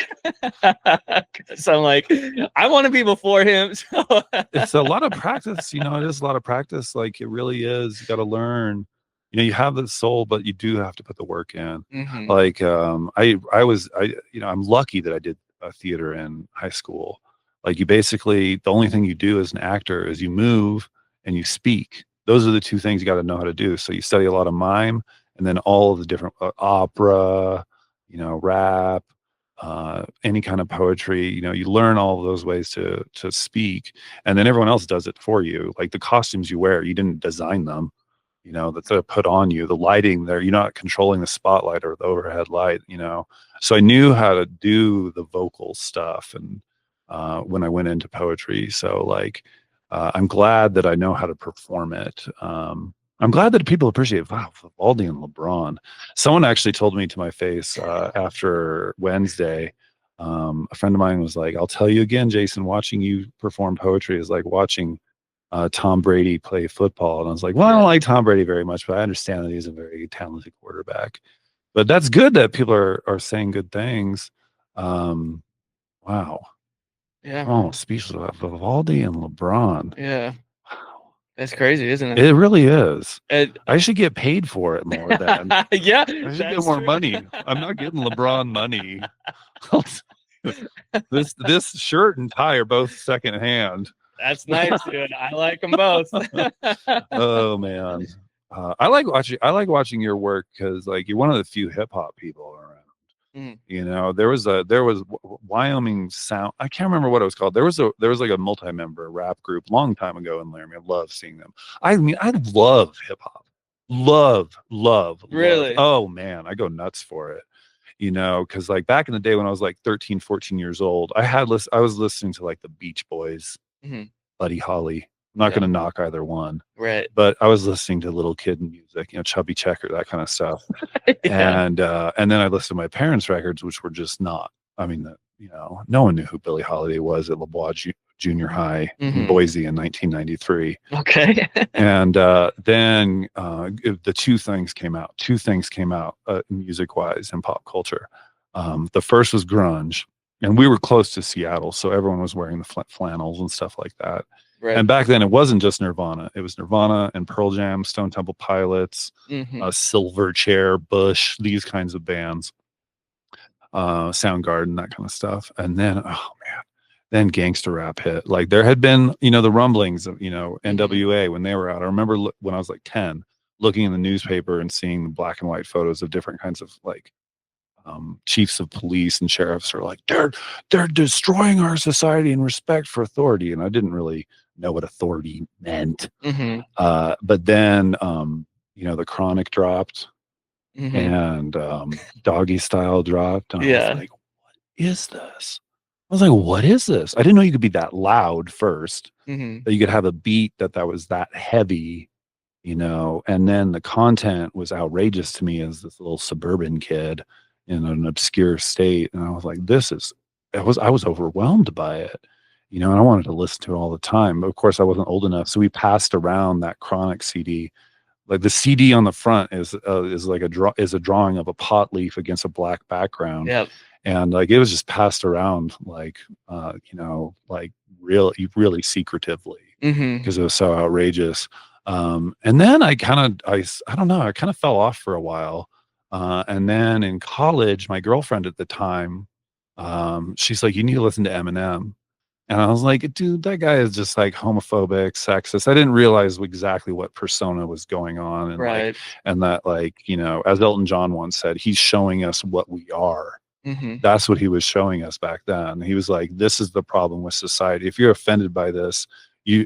So I'm like, I want to be before him. So It's a lot of practice, you know, it is a lot of practice. Like it really is. You gotta learn. You know, you have the soul, but you do have to put the work in. Mhm. Like you know, I'm lucky that I did theater in high school. Like you basically, the only thing you do as an actor is you move and you speak. Those are the two things you got to know how to do. So you study a lot of mime, and then all of the different opera, rap, any kind of poetry. You learn all of those ways to speak, and then everyone else does it for you. Like the costumes you wear, you didn't design them. That they're put on you. The lighting there, you're not controlling the spotlight or the overhead light. So I knew how to do the vocal stuff, and when I went into poetry, so like I'm glad that I know how to perform it. I'm glad that people appreciate, wow, Vivaldi and LeBron. Someone actually told me to my face after Wednesday. A friend of mine was like, "I'll tell you again, Jason. Watching you perform poetry is like watching Tom Brady play football." And I was like, "Well, I don't like Tom Brady very much, but I understand that he's a very talented quarterback." But that's good that people are saying good things. Wow. Yeah. Oh, speechless about Vivaldi and LeBron. Yeah. Wow. That's crazy, isn't it? It really is. It, I should get paid for it more then. yeah, I should get that's more true. money. I'm not getting LeBron money. This shirt and tie are both secondhand. That's nice, dude. I like them both. Oh man. I like watching your work because like you're one of the few hip hop people around. Mm. There was Wyoming Sound. I can't remember what it was called. There was like a multi-member rap group long time ago in Laramie. I love seeing them. I mean, I love hip hop. Love. Really? Oh man, I go nuts for it. Because like back in the day when I was like 13, 14 years old, I was listening to like the Beach Boys, Mhm. Buddy Holly. I'm not Yeah. going to knock either one, Right. but I was listening to little kid music, Chubby Checker, that kind of stuff. Yeah. And then I listened to my parents' records, which were just not. I mean, no one knew who Billie Holiday was at LaBois Junior High in Mhm. Boise in 1993. Okay. And then the two things came out. Two things came out music-wise in pop culture. The first was grunge, and we were close to Seattle, so everyone was wearing the flannels and stuff like that. Right. And back then, it wasn't just Nirvana. It was Nirvana and Pearl Jam, Stone Temple Pilots, Mhm. Silverchair, Bush, these kinds of bands, Soundgarden, that kind of stuff. And then, oh man, then gangster rap hit. Like there had been, the rumblings of, NWA when they were out. I remember when I was like 10, looking in the newspaper and seeing the black and white photos of different kinds of like chiefs of police and sheriffs are like, they're destroying our society and respect for authority. And I didn't really know what authority meant. Mhm. But then, the Chronic dropped Mhm. and Doggy Style dropped. And I Yeah. was like, what is this? I was like, what is this? I didn't know you could be that loud first, Mhm. that you could have a beat that was that heavy, and then the content was outrageous to me as this little suburban kid in an obscure state. And I was like, I was overwhelmed by it, and I wanted to listen to it all the time. But of course, I wasn't old enough. So we passed around that Chronic CD. Like the CD on the front is like a drawing of a pot leaf against a black background. Yep. And like it was just passed around like like really secretively Mhm. because it was so outrageous. And then I don't know, I kind of fell off for a while. And then in college, my girlfriend at the time, she's like, you need to listen to Eminem. And I was like, dude, that guy is just like homophobic, sexist. I didn't realize exactly what persona was going on. And Right. like, and that like, as Elton John once said, he's showing us what we are. Mhm. That's what he was showing us back then. He was like, this is the problem with society. If you're offended by this, you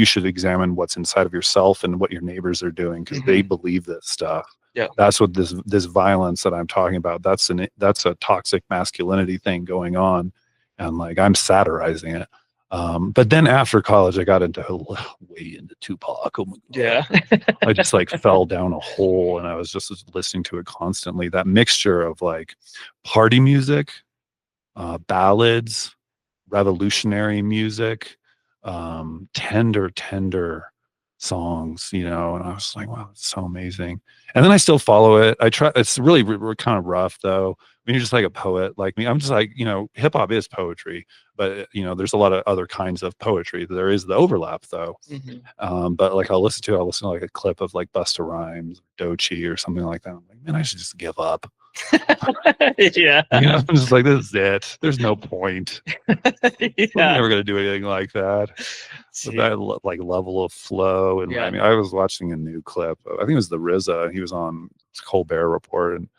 should examine what's inside of yourself and what your neighbors are doing, because they believe this stuff. Yeah. That's what this violence that I'm talking about. That's a toxic masculinity thing going on, and like I'm satirizing it. But then after college, I got way into Tupac. Oh my God. Yeah. I just like fell down a hole, and I was just listening to it constantly. That mixture of like party music, ballads, revolutionary music, tender songs, and I was like, wow, it's so amazing. And then I still follow it. I try. It's really kind of rough though. When you're just like a poet like me, I'm just like, hip hop is poetry, but there's a lot of other kinds of poetry. There is the overlap though. Mhm. But like I'll listen to like a clip of like Busta Rhymes, Doechii, or something like that. I'm like, man, I should just give up. Yeah. You know, I'm just like, this is it. There's no point. We're Yeah. never gonna do anything like that. With that like level of flow, and Yeah. I mean, I was watching a new clip. I think it was the RZA. He was on Colbert Report, and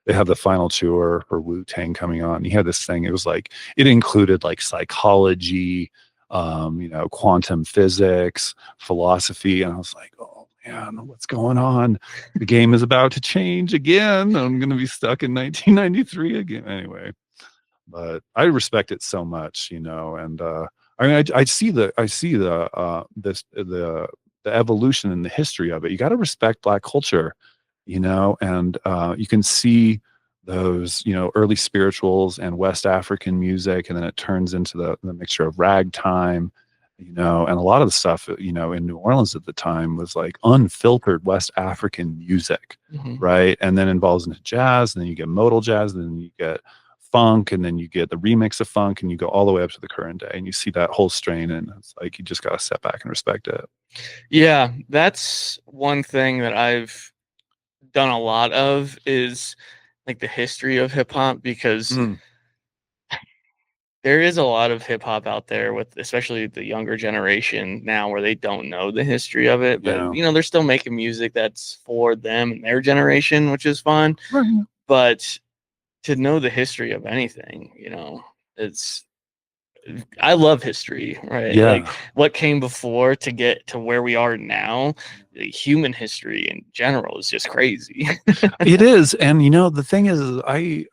they had the final tour for Wu Tang coming on. He had this thing. It was like it included like psychology, you know, quantum physics, philosophy, and I was like, oh man, what's going on? The game is about to change again. I'm going to be stuck in 1993 again. Anyway, but I respect it so much, you know, and I mean, I see the evolution and the history of it. You got to respect Black culture, you know, and you can see those, you know, early spirituals and West African music, and then it turns into the mixture of ragtime, you know, and a lot of the stuff, you know, in New Orleans at the time was like unfiltered West African music, Mhm. right? And then involves into jazz, and then you get modal jazz, and then you get funk, and then you get the remix of funk, and you go all the way up to the current day, and you see that whole strain, and it's like you just got to step back and respect it. Yeah, that's one thing that I've done a lot of is like the history of hip hop because Mm, there is a lot of hip hop out there with especially the younger generation now where they don't know the history of it, but yeah. you know, they're still making music that's for them and their generation, which is fun. Right. But to know the history of anything, you know, it's I love history, right? Like Yeah. what came before to get to where we are now, human history in general is just crazy. It is, and you know, the thing is I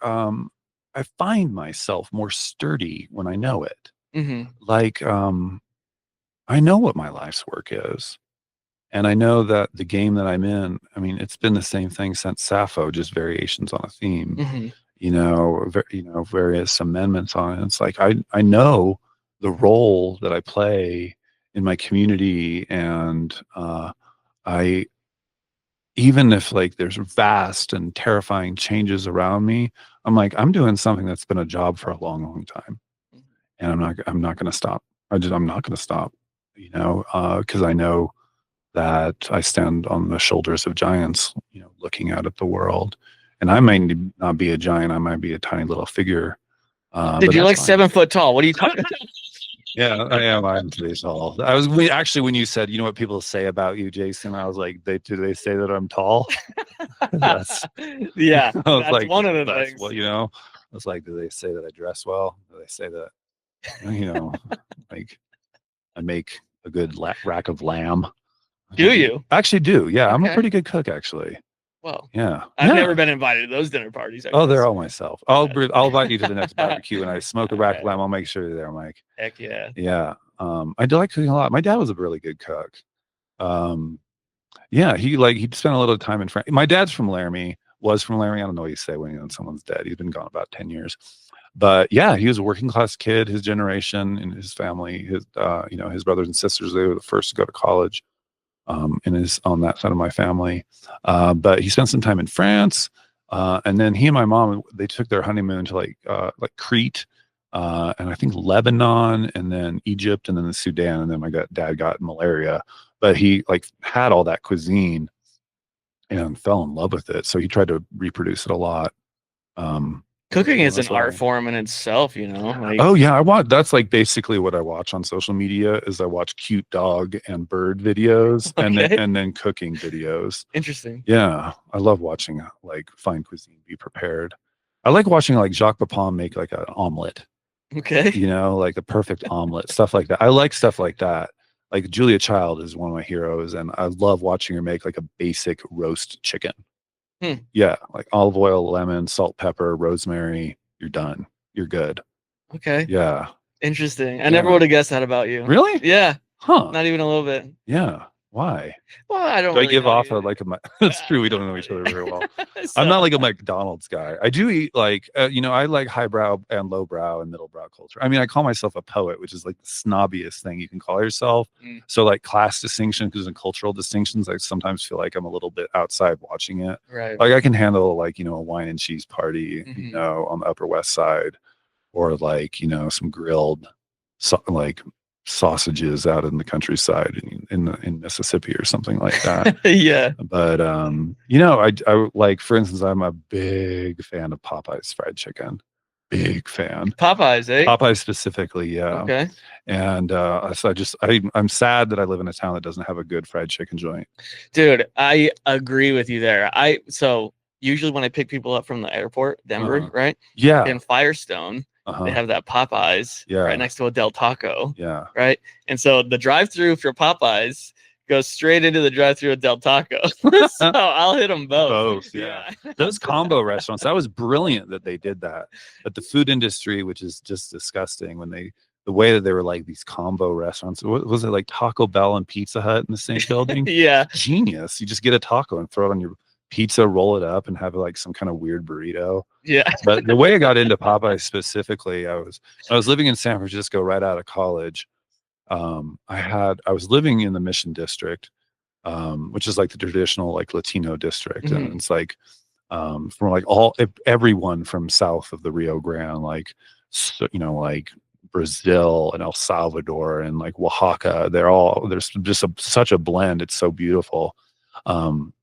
find myself more sturdy when I know it. Hmm. Like I know what my life's work is. And I know that the game that I'm in, I mean, it's been the same thing since Sappho, just variations on a theme, Hmm. you know, you know, various amendments on it. It's like I know the role that I play in my community, and I even if like there's vast and terrifying changes around me, I'm like, I'm doing something that's been a job for a long, long time, and I'm not going to stop. I'm not going to stop, you know, because I know that I stand on the shoulders of giants, you know, looking out at the world. And I might not be a giant, I might be a tiny little figure, Dude, but you're that's like fine. 7 foot tall. What are you talking about? Yeah, I am. I'm pretty tall. Actually, when you said, you know what people say about you, Jason, I was like, do they say that I'm tall? That's, Yeah, I was that's like, one of the that's things. what, you know, I was like, do they say that I dress well? Do they say that, you know, like I make a good rack of lamb? Do you? I actually do. Yeah, I'm a Okay. pretty good cook, actually. Well, Yeah. I've never Yeah. been invited to those dinner parties, I Oh, they're guess. all myself. I'll invite you to the next barbecue, and I smoke a All rack right. lamb. I'll make sure you're there, Mike. Heck yeah. Yeah. I do like cooking a lot. My dad was a really good cook. Um, yeah, he spent a little time in France. My dad's from Laramie, was from Laramie. I don't know what you say when someone's dead. He's been gone about 10 years. But yeah, he was a working class kid, his generation and his family, his you know, his brothers and sisters, they were the first to go to college. And is on that side of my family. But he spent some time in France, and then he and my mom they took their honeymoon to like Crete, and I think Lebanon, and then Egypt, and then the Sudan, and then my dad got malaria, but he like had all that cuisine and fell in love with it, so he tried to reproduce it a lot. Um, Cooking you know, is an that's what art I form in itself, you know? Like, Oh yeah, I want that's like basically what I watch on social media is I watch cute dog and bird videos okay, and then cooking videos. interesting. Yeah, I love watching like fine cuisine be prepared. I like watching like Jacques Pepin make like an omelet, Okay. you know, like the perfect omelet, stuff like that. I like stuff like that. Like Julia Child is one of my heroes, and I love watching her make like a basic roast chicken. Hmm. Yeah, like olive oil, lemon, salt, pepper, rosemary. You're done. You're good. Okay. Yeah. Interesting. I never Yeah. would have guessed that about you. Really? Yeah. Huh. Not even a little bit. Yeah. Why? Well, I don't Do I really give know off a you. like a That's true, we don't know each other very well. I'm not So, like a McDonald's guy. I do eat like, you know, I like highbrow and lowbrow and middlebrow culture. I mean, I call myself a poet, which is like the snobbiest thing you can call yourself. mm, So like class distinction, because in cultural distinctions, I sometimes feel like I'm a little bit outside watching it. right. Like I can handle like, you know, a wine and cheese party, you Hmm. know, on the Upper West Side, or like, you know, some grilled, like sausages out in the countryside in Mississippi or something like that. Yeah. But you know, I like, for instance, I'm a big fan of Popeye's fried chicken. Big fan. Popeyes, eh? Popeye specifically, yeah. Okay. And so I'm sad that I live in a town that doesn't have a good fried chicken joint. Dude, I agree with you there. So usually when I pick people up from the airport, Denver, right? Yeah. In Firestone, they have that Popeyes right next to a Del Taco. Yeah. Right. And so the drive-through for Popeyes goes straight into the drive-through of Del Taco. So I'll hit them both. Both, yeah. Those combo restaurants, that was brilliant that they did that. But the food industry, which is just disgusting, when the way that they were like these combo restaurants, what was it, like Taco Bell and Pizza Hut in the same building? Yeah. Genius. You just get a taco and throw it on your pizza, roll it up, and have like some kind of weird burrito. Yeah. But the way I got into Popeye specifically, I was living in San Francisco right out of college. I was living in the Mission District, which is like the traditional like Latino district, and it's like from like everyone from south of the Rio Grande, like, so, you know, like Brazil and El Salvador and like Oaxaca. There's just such a blend. It's so beautiful.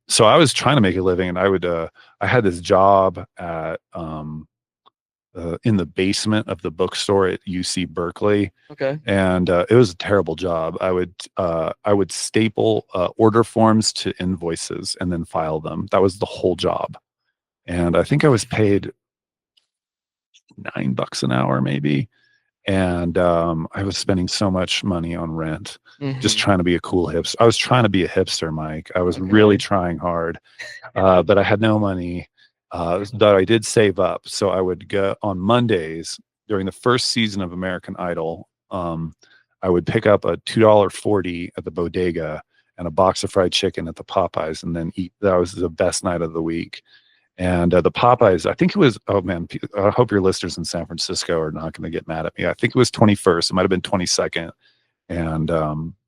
So I was trying to make a living, and I had this job at in the basement of the bookstore at UC Berkeley. Okay. And it was a terrible job. I would staple order forms to invoices and then file them. That was the whole job. And I think I was paid $9 an hour maybe. And I was spending so much money on rent, just trying to be a cool hipster. I was trying to be a hipster, Mike. I was really trying hard, but I had no money that I did save up. So I would go on Mondays during the first season of American Idol. I would pick up a $2.40 at the bodega and a box of fried chicken at the Popeyes, and then eat. That was the best night of the week. And the Popeyes, I think it was, oh man, I hope your listeners in San Francisco are not going to get mad at me. I think it was 21st. It might have been 22nd. And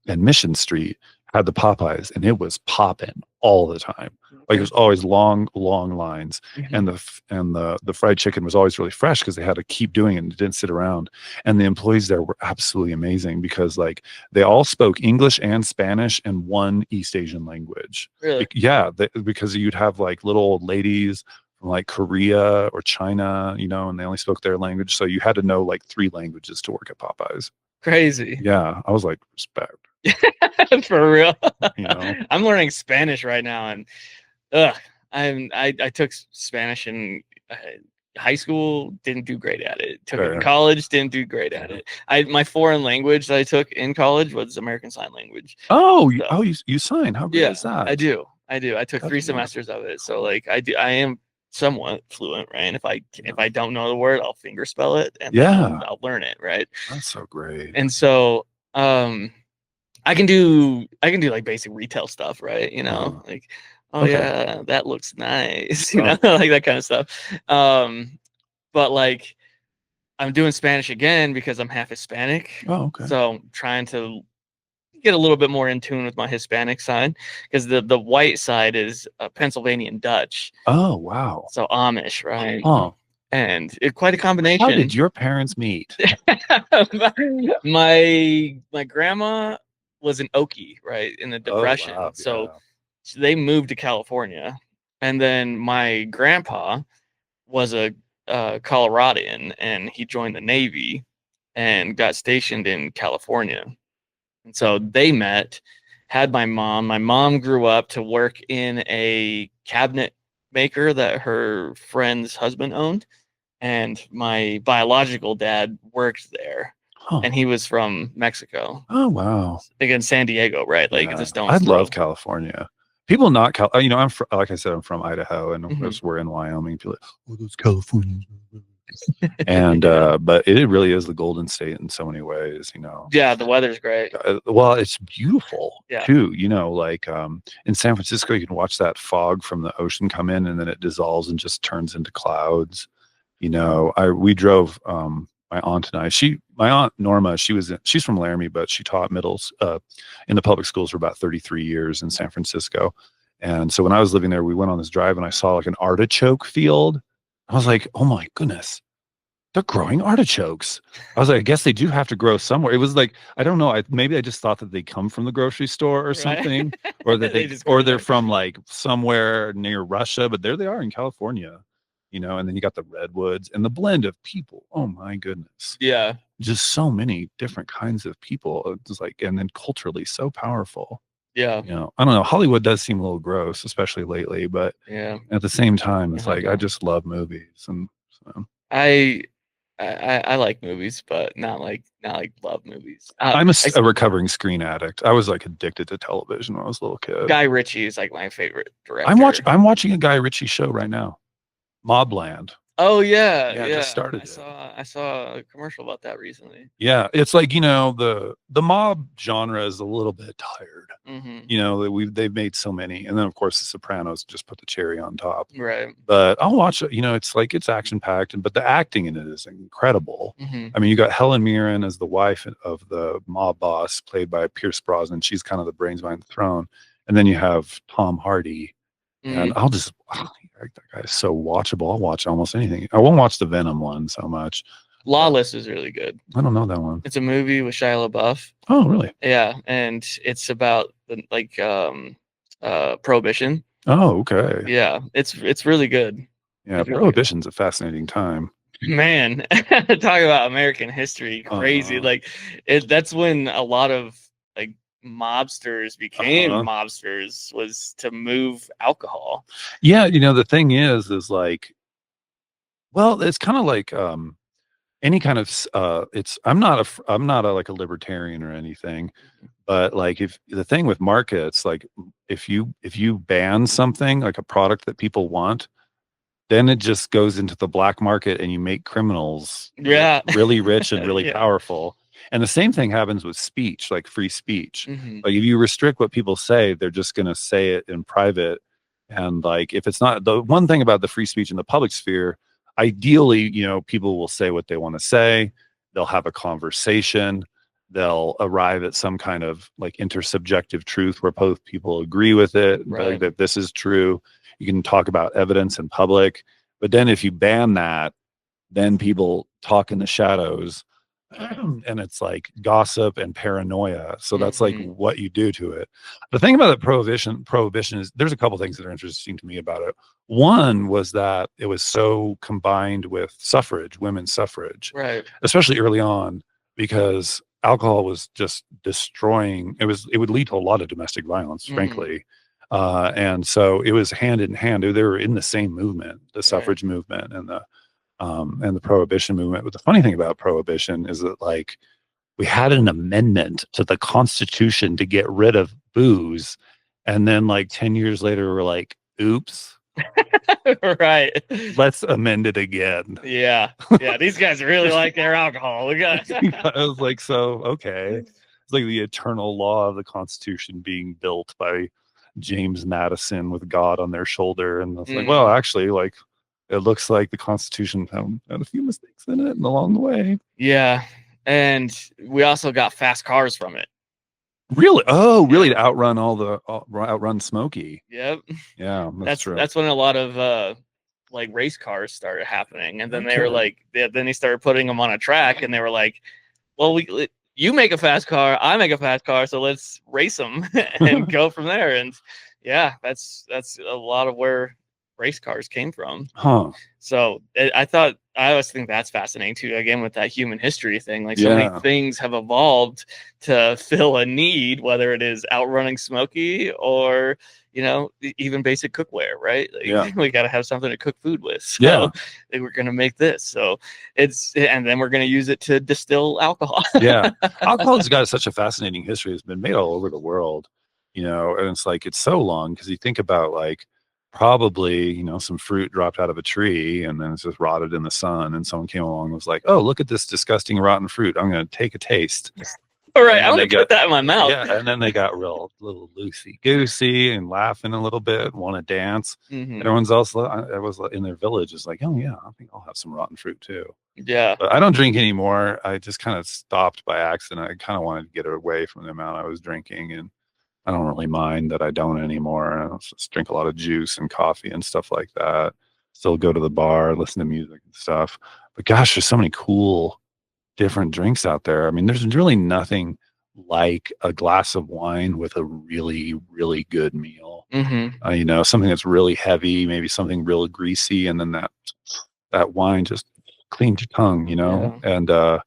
Mission Street had the Popeyes, and it was popping all the time. Like, it was always long lines, and the fried chicken was always really fresh because they had to keep doing it and it didn't sit around. And the employees there were absolutely amazing because like they all spoke English and Spanish and one East Asian language. Really? Yeah, because you'd have like little old ladies from like Korea or China, you know, and they only spoke their language, so you had to know like 3 languages to work at Popeyes. Crazy. Yeah, I was like, respect. For real. You know? I'm learning Spanish right now, and I took Spanish in high school, didn't do great at it. Took it in college, didn't do great at it. My foreign language that I took in college was American Sign Language. Oh, you sign? How great is that? I do. I took 3 semesters of it, so like I am somewhat fluent, right? And if I don't know the word, I'll finger spell it, and then I'll learn it, right? That's so great. And so I can do like basic retail stuff, right? You know, like, yeah, that looks nice, you know, like that kind of stuff. But like, I'm doing Spanish again because I'm half Hispanic. Oh, okay. So I'm trying to get a little bit more in tune with my Hispanic side, because the white side is Pennsylvanian Dutch. Oh, wow. So Amish, right? Oh. And it's quite a combination. How did your parents meet? my grandma was an Okie, right, in the Depression. Oh, wow. So they moved to California, and then my grandpa was a Coloradan, and he joined the Navy and got stationed in California. And so they met, had my mom. My mom grew up to work in a cabinet maker that her friend's husband owned, and my biological dad worked there. And he was from Mexico. Oh, wow. Again, San Diego, right? Like, the stone's I throw. love California. People not you know, I'm like I said, I'm from Idaho, and of course we're in Wyoming. People are like, oh, those Californians. And but it really is the Golden State in so many ways, you know. Yeah, the weather's great. Well, it's beautiful too, you know, like in San Francisco you can watch that fog from the ocean come in, and then it dissolves and just turns into clouds. You know, we drove my aunt and my aunt Norma, she's from Laramie, but she taught middles in the public schools for about 33 years in San Francisco. And so when I was living there, we went on this drive, and I saw like an artichoke field. I was like, oh my goodness, they're growing artichokes. I was like, I guess they do have to grow somewhere. It was like, I don't know. Maybe I just thought that they come from the grocery store or Right. something, or that They just or grew they're there. from like somewhere near Russia, but there they are in California, and then you got the redwoods and the blend of people. Oh my goodness. Yeah. Just so many different kinds of people. It's like, and then culturally so powerful. Yeah. I don't know. Hollywood does seem a little gross, especially lately, but Yeah. at the same time, it's I like I know. just love movies, and so. I I like movies, but not like love movies. I'm a recovering screen addict. I was like addicted to television when I was a little kid. Guy Ritchie is like my favorite director. I'm watching a Guy Ritchie show right now, Mobland. Oh yeah, Yeah, I just started it. I saw a commercial about that recently. Yeah, it's like the mob genre is a little bit tired. They've made so many, and then of course The Sopranos just put the cherry on top. Right. But I'll watch it. It's like it's action packed, but the acting in it is incredible. Mhm. I mean, you got Helen Mirren as the wife of the mob boss, played by Pierce Brosnan. She's kind of the brains behind the throne, and then you have Tom Hardy, and that guy is so watchable. I'll watch almost anything. I won't watch the Venom one so much. Lawless is really good. I don't know that one. It's a movie with Shia LaBeouf. Oh, really? Yeah, and it's about prohibition. Oh, okay. Yeah, it's really good. Yeah, It's really good. Prohibition's a fascinating time. Man, talk about American history, crazy. That's when a lot of like mobsters became mobsters, was to move alcohol. Yeah, the thing is like, well, it's kind of like any kind of I'm not like a libertarian or anything, but like if the thing with markets, like if you ban something like a product that people want, then it just goes into the black market and you make criminals really rich and really powerful. And the same thing happens with speech, like free speech. Like if you restrict what people say, they're just going to say it in private. And like if it's not, the one thing about the free speech in the public sphere, ideally, people will say what they want to say. They'll have a conversation. They'll arrive at some kind of like intersubjective truth where both people agree with it, like that this is true. You can talk about evidence in public. But then if you ban that, then people talk in the shadows, and it's like gossip and paranoia. So that's like what you do to it. The thing about the prohibition is there's a couple things that are interesting to me about it. One was that it was so combined with suffrage, women's suffrage, Right. especially early on, because alcohol was just destroying. It would lead to a lot of domestic violence, frankly. And so it was hand in hand. They were in the same movement, the suffrage movement and the prohibition movement. But the funny thing about prohibition is that like we had an amendment to the Constitution to get rid of booze, and then like 10 years later we're like, oops. Right. Let's amend it again. Yeah. These guys really like their alcohol. I was like, so okay. It's like the eternal law of the Constitution being built by James Madison with God on their shoulder. And it's like, well, actually, like it looks like the Constitution had a few mistakes in it and along the way. Yeah. And we also got fast cars from it. Really? Oh, really? To outrun Smokey. Yep. Yeah, that's true. That's when a lot of like race cars started happening, and then they were like, then he started putting them on a track, and they were like, well, you make a fast car, I make a fast car, so let's race them and go from there. And yeah, that's a lot of where race cars came from. So I always think that's fascinating too, again with that human history thing. Like so many things have evolved to fill a need, whether it is outrunning Smokey or even basic cookware, right? Like, we got to have something to cook food with, so we're gonna make this, so and then we're gonna use it to distill alcohol. Alcohol has got such a fascinating history. It's been made all over the world, and it's like it's so long, because you think about like probably some fruit dropped out of a tree and then it's just rotted in the sun, and someone came along and was like, oh, look at this disgusting rotten fruit, I'm going to take a taste. All right, I'm going to put that in my mouth. And then they got little loosey goosey and laughing a little bit, want to dance. Everyone's also, I was in their village, is like, oh yeah, I think I'll have some rotten fruit too. But I don't drink anymore. I just kind of stopped by accident. I kind of wanted to get away from the amount I was drinking, and I don't really mind that I don't anymore. I just drink a lot of juice and coffee and stuff like that. Still go to the bar, listen to music and stuff. But gosh, there's so many cool different drinks out there. I mean, there's really nothing like a glass of wine with a really, really good meal. Mm-hmm. You know, something that's really heavy, maybe something real greasy, and then that wine just cleans your tongue, you know? Yeah.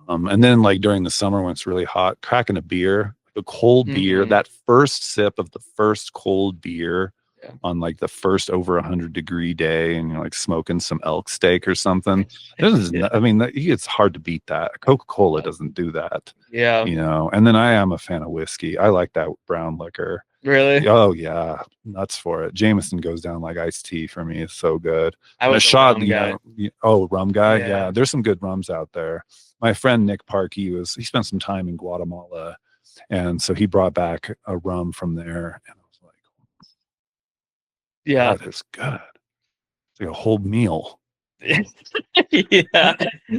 And then like during the summer when it's really hot, cracking a beer, a cold beer, Mm-hmm. that first sip of the first cold beer Yeah. on like the first over 100-degree day, and you're like smoking some elk steak or something. This is, Yeah. I mean, it's hard to beat that. Coca-Cola Yeah. doesn't do that, Yeah. you know. And then I am a fan of whiskey. I like that brown liquor. Really? Oh yeah, nuts for it. Jameson goes down like iced tea for me. It's so good. I And a was a shot, rum you guy. know. Oh, rum guy. Yeah. Yeah, there's some good rums out there. My friend Nick Park, he spent some time in Guatemala, and so he brought back a rum from there, and I was like, Yeah. that is good. It's like a whole meal. Yeah.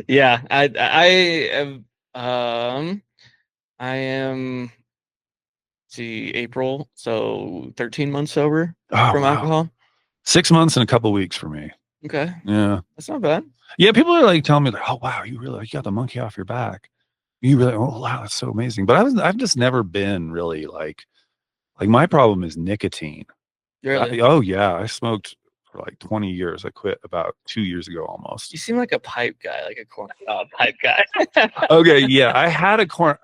Yeah. I am I am see April, so 13 months sober Oh from wow, alcohol. 6 months and a couple weeks for me. Okay. Yeah, That's not bad. yeah. People are like telling me like, oh wow, you got the monkey off your back. You really, oh wow, that's so amazing. But I've just never been really like my problem is nicotine. Really. Oh yeah, I smoked for like 20 years. I quit about 2 years ago almost. You seem like a pipe guy, like a corn pipe guy. Okay, yeah, I had a corn.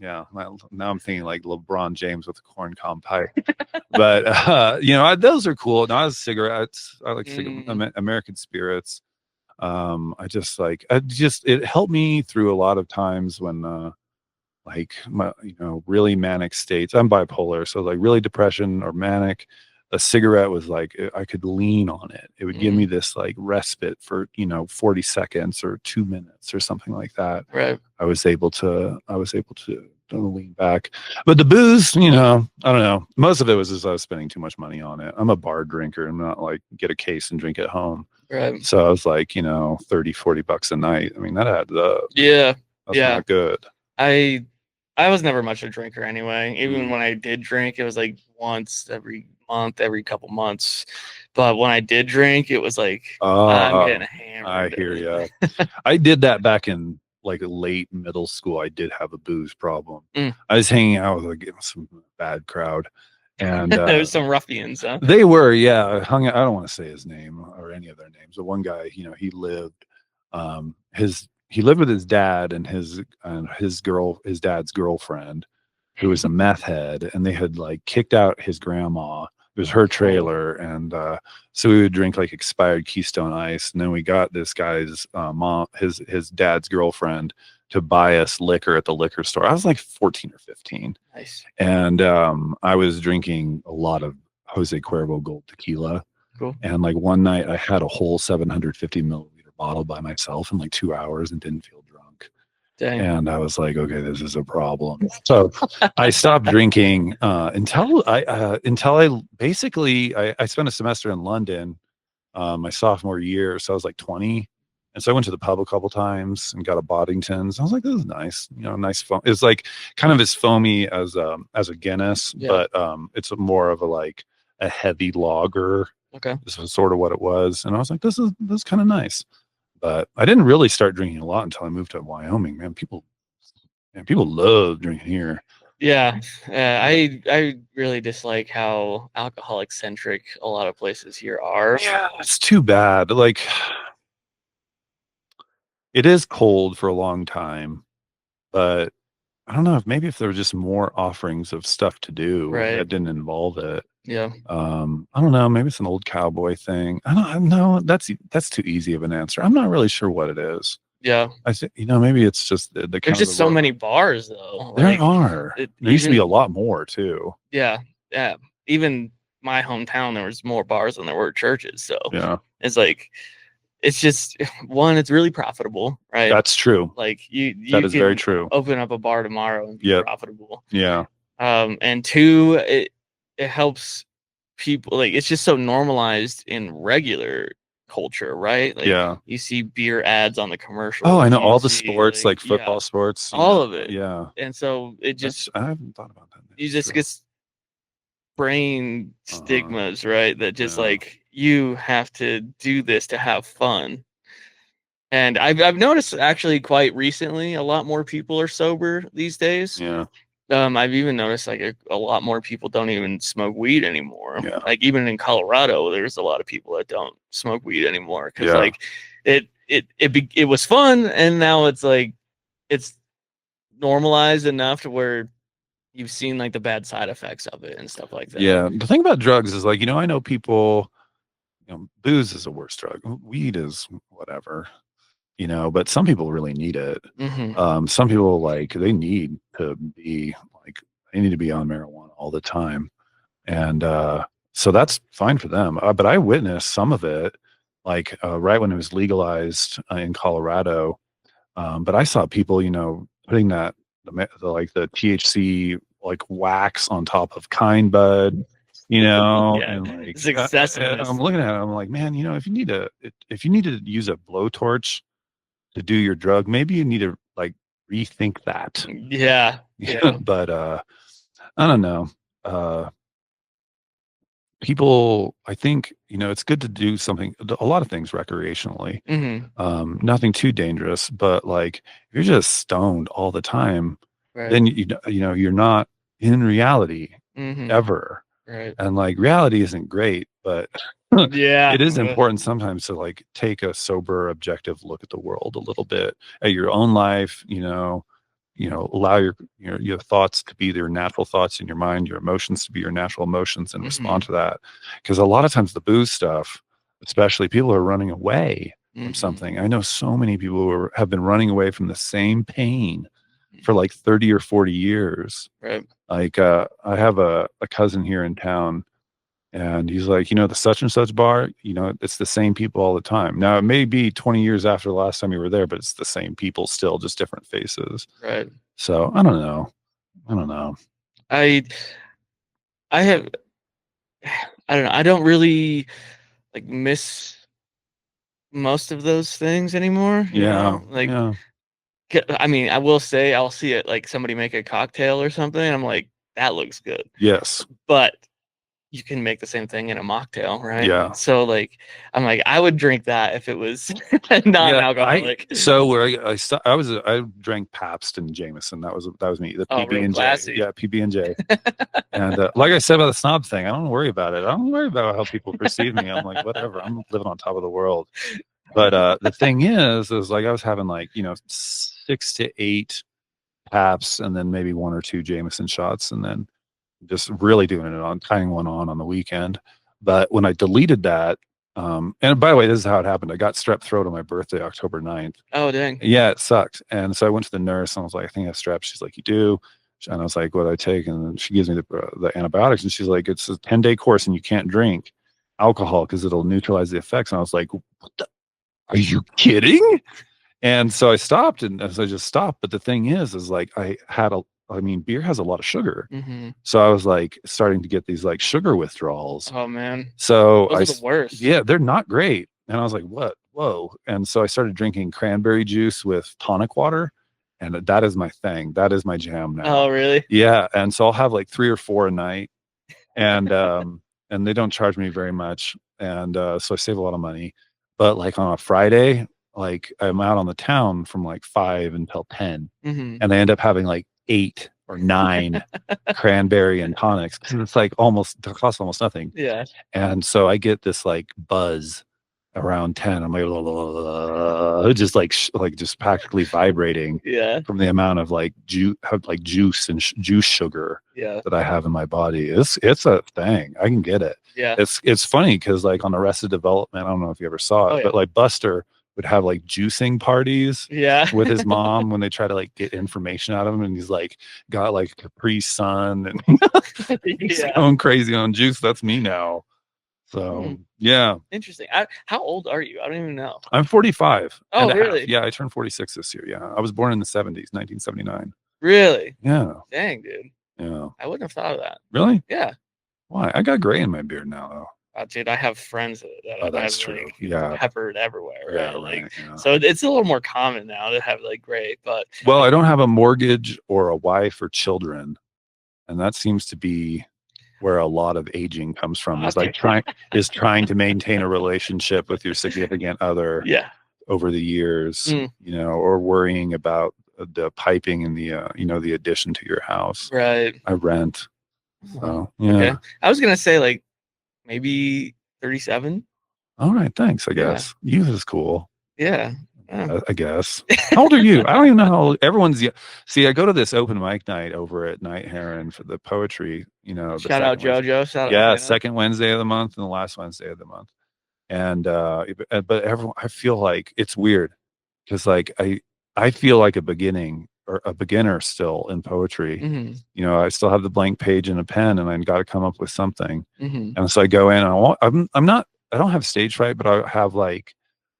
Yeah, now I'm thinking like LeBron James with a corn cob pipe. But you know, those are cool. Not as cigarettes. I like Mm, American Spirits. It helped me through a lot of times when like my, you know, really manic states. I'm bipolar, so like really depression or manic. A cigarette was like I could lean on it. It would give me mm, this like respite for, you know, 40 seconds or 2 minutes or something like that. right. I was able to lean back. But the booze, you know, I don't know. Most of it was just I was spending too much money on it. I'm a bar drinker. I'm not like get a case and drink at home. Right. So I was like, you know, 30-40 bucks a night. I mean, that adds up. Yeah. That's Yeah. not good. I I was never much a drinker anyway. Even Mm. when I did drink, it was like once every month, every couple months. But when I did drink, it was like I'm Oh, getting I hammered. hear you. I did that back in like late middle school. I did have a booze problem. Mm. I was hanging out with like some bad crowd, and There's some ruffians, huh? they were, yeah. I don't want to say his name or any of their names, but one guy, you know, he lived with his dad and his dad's girlfriend, who was a meth head, and they had like kicked out his grandma. It was her Oh, trailer, and so we would drink like expired Keystone Ice, and then we got this guy's mom, his dad's girlfriend, to buy us liquor at the liquor store. I was like 14 or 15, nice. and I was drinking a lot of Jose Cuervo Gold tequila. Cool. And like one night, I had a whole 750 milliliter bottle by myself in like 2 hours and didn't feel drunk. Dang. And I was like, okay, this is a problem. So I stopped drinking until I basically I spent a semester in London my sophomore year. So I was like 20. And so I went to the pub a couple times and got a Boddington's. I was like, this is nice, you know, nice foam. It's like kind of as foamy as a Guinness, Yeah. but it's more of a like a heavy lager. Okay. This was sort of what it was. And I was like, this is kind of nice. But I didn't really start drinking a lot until I moved to Wyoming. Man, people love drinking here. Yeah. I really dislike how alcoholic centric a lot of places here are. Yeah, it's too bad. Like it is cold for a long time, but I don't know if maybe if there were just more offerings of stuff to do Right. that didn't involve it. Yeah. I don't know. Maybe it's an old cowboy thing. I don't know. That's too easy of an answer. I'm not really sure what it is. Yeah. I think maybe it's just the There's kind of just the so world. many bars though. There Like are. it There used to be a even lot more too. yeah, yeah. Even my hometown there was more bars than there were churches. So Yeah, it's like it's just one, it's really profitable, right? that's true. Like you That you is very can true. open up a bar tomorrow and be Yep. profitable. Yeah. And two, it helps people like it's just so normalized in regular culture, right? Like Yeah. you see beer ads on the Oh, commercials, I know you all the see sports, like yeah, football sports. all of it. Yeah. And so it just I haven't thought about that. you That's just true. get brain Uh-huh. stigmas, right? That just Yeah. like you have to do this to have fun. And I've noticed actually quite recently, a lot more people are sober these days. Yeah. I've even noticed like a lot more people don't even smoke weed anymore. Yeah. Like even in Colorado, there's a lot of people that don't smoke weed anymore because Yeah. like it was fun, and now it's like it's normalized enough to where you've seen like the bad side effects of it and stuff like that. Yeah. The thing about drugs is like, I know people, booze is a worse drug. Weed is whatever, but some people really need it. Some people like they need to be like they need to be on marijuana all the time. And so that's fine for them. But I witnessed some of it like right when it was legalized in Colorado. But I saw people, putting the THC like wax on top of kind bud, Yeah, and like it's excessive. I'm looking at it, I'm like, man, if you need to use a blowtorch to do your drug, maybe you need to like rethink that. Yeah. But I don't know. People, I think, it's good to do something, a lot of things recreationally. Nothing too dangerous, but like if you're just stoned all the time, Right. then you're not in reality ever. Right. And like reality isn't great, but yeah, it is important sometimes to like take a sober, objective look at the world a little bit, at your own life, allow your thoughts to be your natural thoughts in your mind, your emotions to be your natural emotions, and respond to that. Because a lot of times the booze stuff, especially, people are running away from something. I know so many people who have been running away from the same pain for like 30 or 40 years. Right. Like I have a cousin here in town, and he's like, the such and such bar, it's the same people all the time. Now, it may be 20 years after the last time you were there, but it's the same people still, just different faces. Right. So I don't know. I don't know. I have, I don't know. I don't really like miss most of those things anymore. You know? Like, Yeah. I mean, I will say I'll see it like somebody make a cocktail or something. And I'm like, that looks good. Yes. But you can make the same thing in a mocktail, right? Yeah. So like, I'm like, I would drink that if it was non-alcoholic. I drank Pabst and Jameson. That was me. The PB and J. Yeah, PB and J. And like I said about the snob thing, I don't worry about it. I don't worry about how people perceive me. I'm like, whatever. I'm living on top of the world. But the thing is like I was having like 6 to 8 Pabst and then maybe 1 or 2 Jameson shots, and then just really doing it on tying one on the weekend. But when I deleted that, and by the way, this is how it happened. I got strep throat on my birthday, October 9th. Oh, dang. Yeah, it sucked. And so I went to the nurse and I was like, I think I have strep. She's like, you do? And I was like, what do I take? And then she gives me the antibiotics, and she's like, it's a 10-day course and you can't drink alcohol because it'll neutralize the effects. And I was like, what the? Are you kidding? And so I stopped, and so I just stopped. But the thing is like beer has a lot of sugar. So I was like starting to get these like sugar withdrawals. Oh man. So those are the worst. Yeah, they're not great. And I was like, what? Whoa. And so I started drinking cranberry juice with tonic water. And that is my thing. That is my jam now. Oh, really? Yeah. And so I'll have like 3 or 4 a night. And and they don't charge me very much. And so I save a lot of money. But like on a Friday, like I'm out on the town from like 5 until 10. And I end up having like 8 or 9 cranberry and tonics, because it's like it costs almost nothing. Yeah. And so I get this like buzz around 10. I'm like, just just practically vibrating. Yeah. From the amount of like juice and juice sugar. Yeah. That I have in my body. It's a thing. I can get it. Yeah. It's funny because like on Arrested Development, I don't know if you ever saw it, but like Buster would have like juicing parties with his mom when they try to like get information out of him, and he's like got like Capri Sun and he's going crazy on juice. That's me now. So yeah. Interesting. How old are you? I don't even know. I'm 45. Oh, really? Yeah, I turned 46 this year. Yeah, I was born in the 70s, 1979. Really? Yeah. Dang, dude. Yeah. I wouldn't have thought of that. Really? Yeah. Why? I got gray in my beard now, though. Dude, I have friends that that's true. Like, yeah, peppered everywhere. Yeah, right? Right, yeah. So it's a little more common now to have like gray. But well, I don't have a mortgage or a wife or children, and that seems to be where a lot of aging comes from. Is like trying to maintain a relationship with your significant other. Yeah. over the years, Mm. you know, or worrying about the piping in the you know, the addition to your house. Right. I rent. So yeah. Okay. I was gonna say like maybe 37. All right, thanks. I Yeah. guess youth is cool. Yeah. Yeah. I guess. How old are you? I don't even know how old everyone's. See, I go to this open mic night over at Night Heron for the poetry. You know, the Shout out second Wednesday. JoJo. Shout out Yeah, Hannah. second Wednesday of the month and the last Wednesday of the month. And but everyone, I feel like it's weird because like I feel like a beginner still in poetry. Mm-hmm. You know, I still have the blank page and a pen, and I got to come up with something. Mm-hmm. And so I go in, and I'm not. I don't have stage fright, but I have like,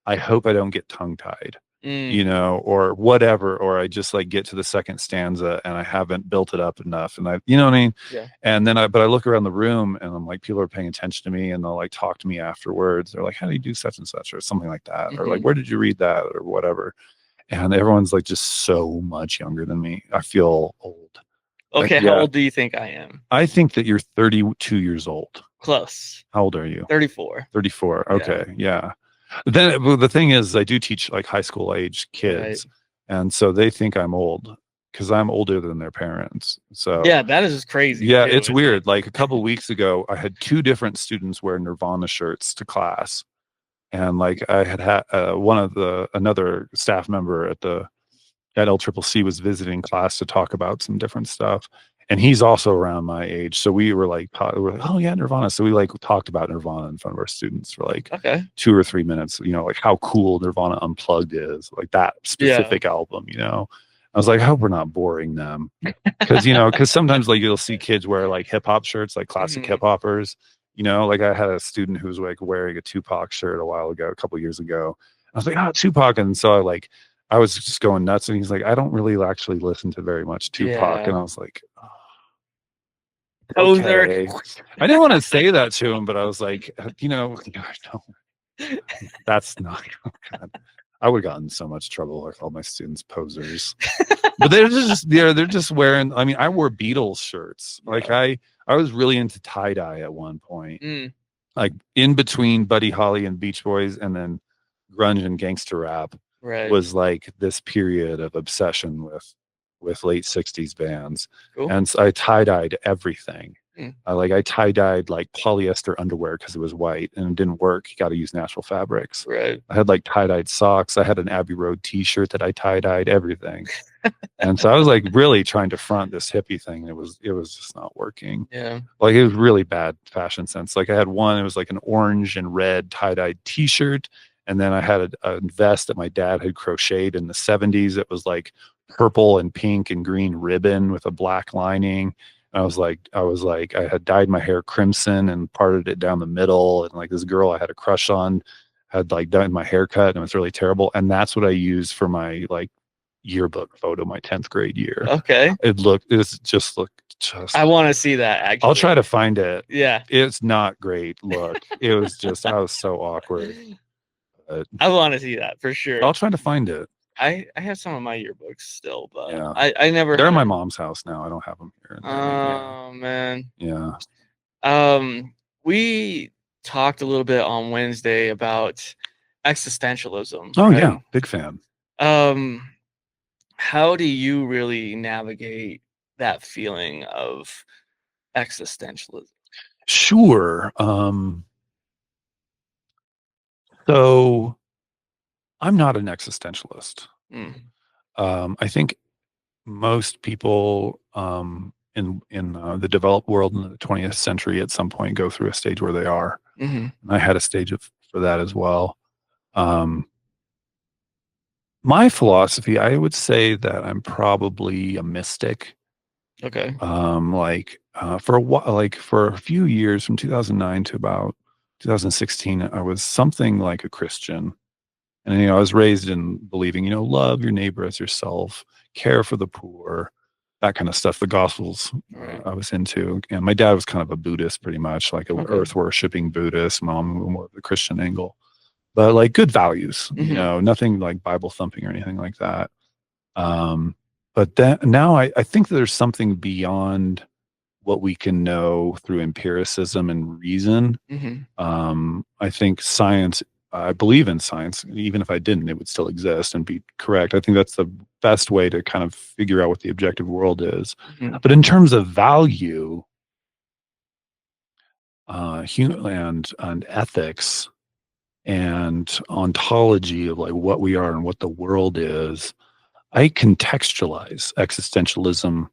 I hope I don't get tongue tied, you know, or whatever, or I just like get to the second stanza and I haven't built it up enough, and you know what I mean? Yeah. And then but I look around the room and I'm like, people are paying attention to me, and they'll like talk to me afterwards. They're like, how do you do such and such, or something like that, or like, where did you read that, or whatever. And everyone's like just so much younger than me. I feel old. Okay, Like, how yeah. old do you think I am? I think that you're 32 years old. Close. How old are you? 34. 34. Okay. Yeah. Then the thing is, I do teach like high school age kids, and so they think I'm old because I'm older than their parents. So yeah, that is just crazy. Yeah, too, it's isn't weird. it? Like a couple weeks ago, I had 2 different students wear Nirvana shirts to class, and like I had another staff member at LCCC was visiting class to talk about some different stuff. And he's also around my age. So we were like, oh yeah, Nirvana. So we like talked about Nirvana in front of our students for like Okay. 2 or 3 minutes, you know, like how cool Nirvana Unplugged is, like that specific album, you know. I was like, I hope we're not boring them. Because sometimes like you'll see kids wear like hip hop shirts, like classic hip hoppers. You know, like I had a student who was like wearing a Tupac shirt a couple years ago. I was like, oh, Tupac. And so I was just going nuts. And he's like, I don't really actually listen to very much Tupac. Yeah. And I was like, oh, Poser. okay. I didn't want to say that to him, but I was like, you know, that's not, oh God. I would have gotten in so much trouble. I called my students posers, but they're just wearing, I mean, I wore Beatles shirts. Like I was really into tie dye at one point, like in between Buddy Holly and Beach Boys, and then grunge and gangster rap was like this period of obsession with late 60s bands. Cool. And so I tie-dyed everything. I tie-dyed like polyester underwear because it was white and it didn't work. You got to use natural fabrics. Right. I had like tie-dyed socks. I had an Abbey Road t-shirt that I tie-dyed, everything. And so I was like really trying to front this hippie thing. It was just not working. Yeah. Like it was really bad fashion sense. Like I had one, it was like an orange and red tie-dyed t-shirt. And then I had a vest that my dad had crocheted in the 70s. It was like purple and pink and green ribbon with a black lining. And I had dyed my hair crimson and parted it down the middle. And like this girl I had a crush on had like done my haircut, and it was really terrible. And that's what I used for my like yearbook photo, my 10th grade year. Okay. I want to see that actually. I'll try to find it. Yeah. It's not great look. It was just, I was so awkward. I want to see that for sure. I'll try to find it. I have some of my yearbooks still, but yeah. I never. They're in my mom's house now. I don't have them here. Oh man. Yeah. We talked a little bit on Wednesday about existentialism. Oh right? Yeah, big fan. How do you really navigate that feeling of existentialism? Sure. So I'm not an existentialist. I think most people in the developed world in the 20th century at some point go through a stage where they are. And I had a stage for that as well. My philosophy, I would say that I'm probably a mystic. Okay. For a while, like for a few years from 2009 to about 2016, I was something like a Christian. And, I was raised in believing, love your neighbor as yourself, care for the poor, that kind of stuff. The Gospels I was into. And my dad was kind of a Buddhist, pretty much, like an earth worshipping Buddhist. Mom, more of the Christian angle. But like good values, nothing like Bible thumping or anything like that. But then now I think there's something beyond what we can know through empiricism and reason. I think science I believe in science. Even if I didn't, it would still exist and be correct. I think that's the best way to kind of figure out what the objective world is. Mhm. But in terms of value, and ethics and ontology of like what we are and what the world is, I contextualize existentialism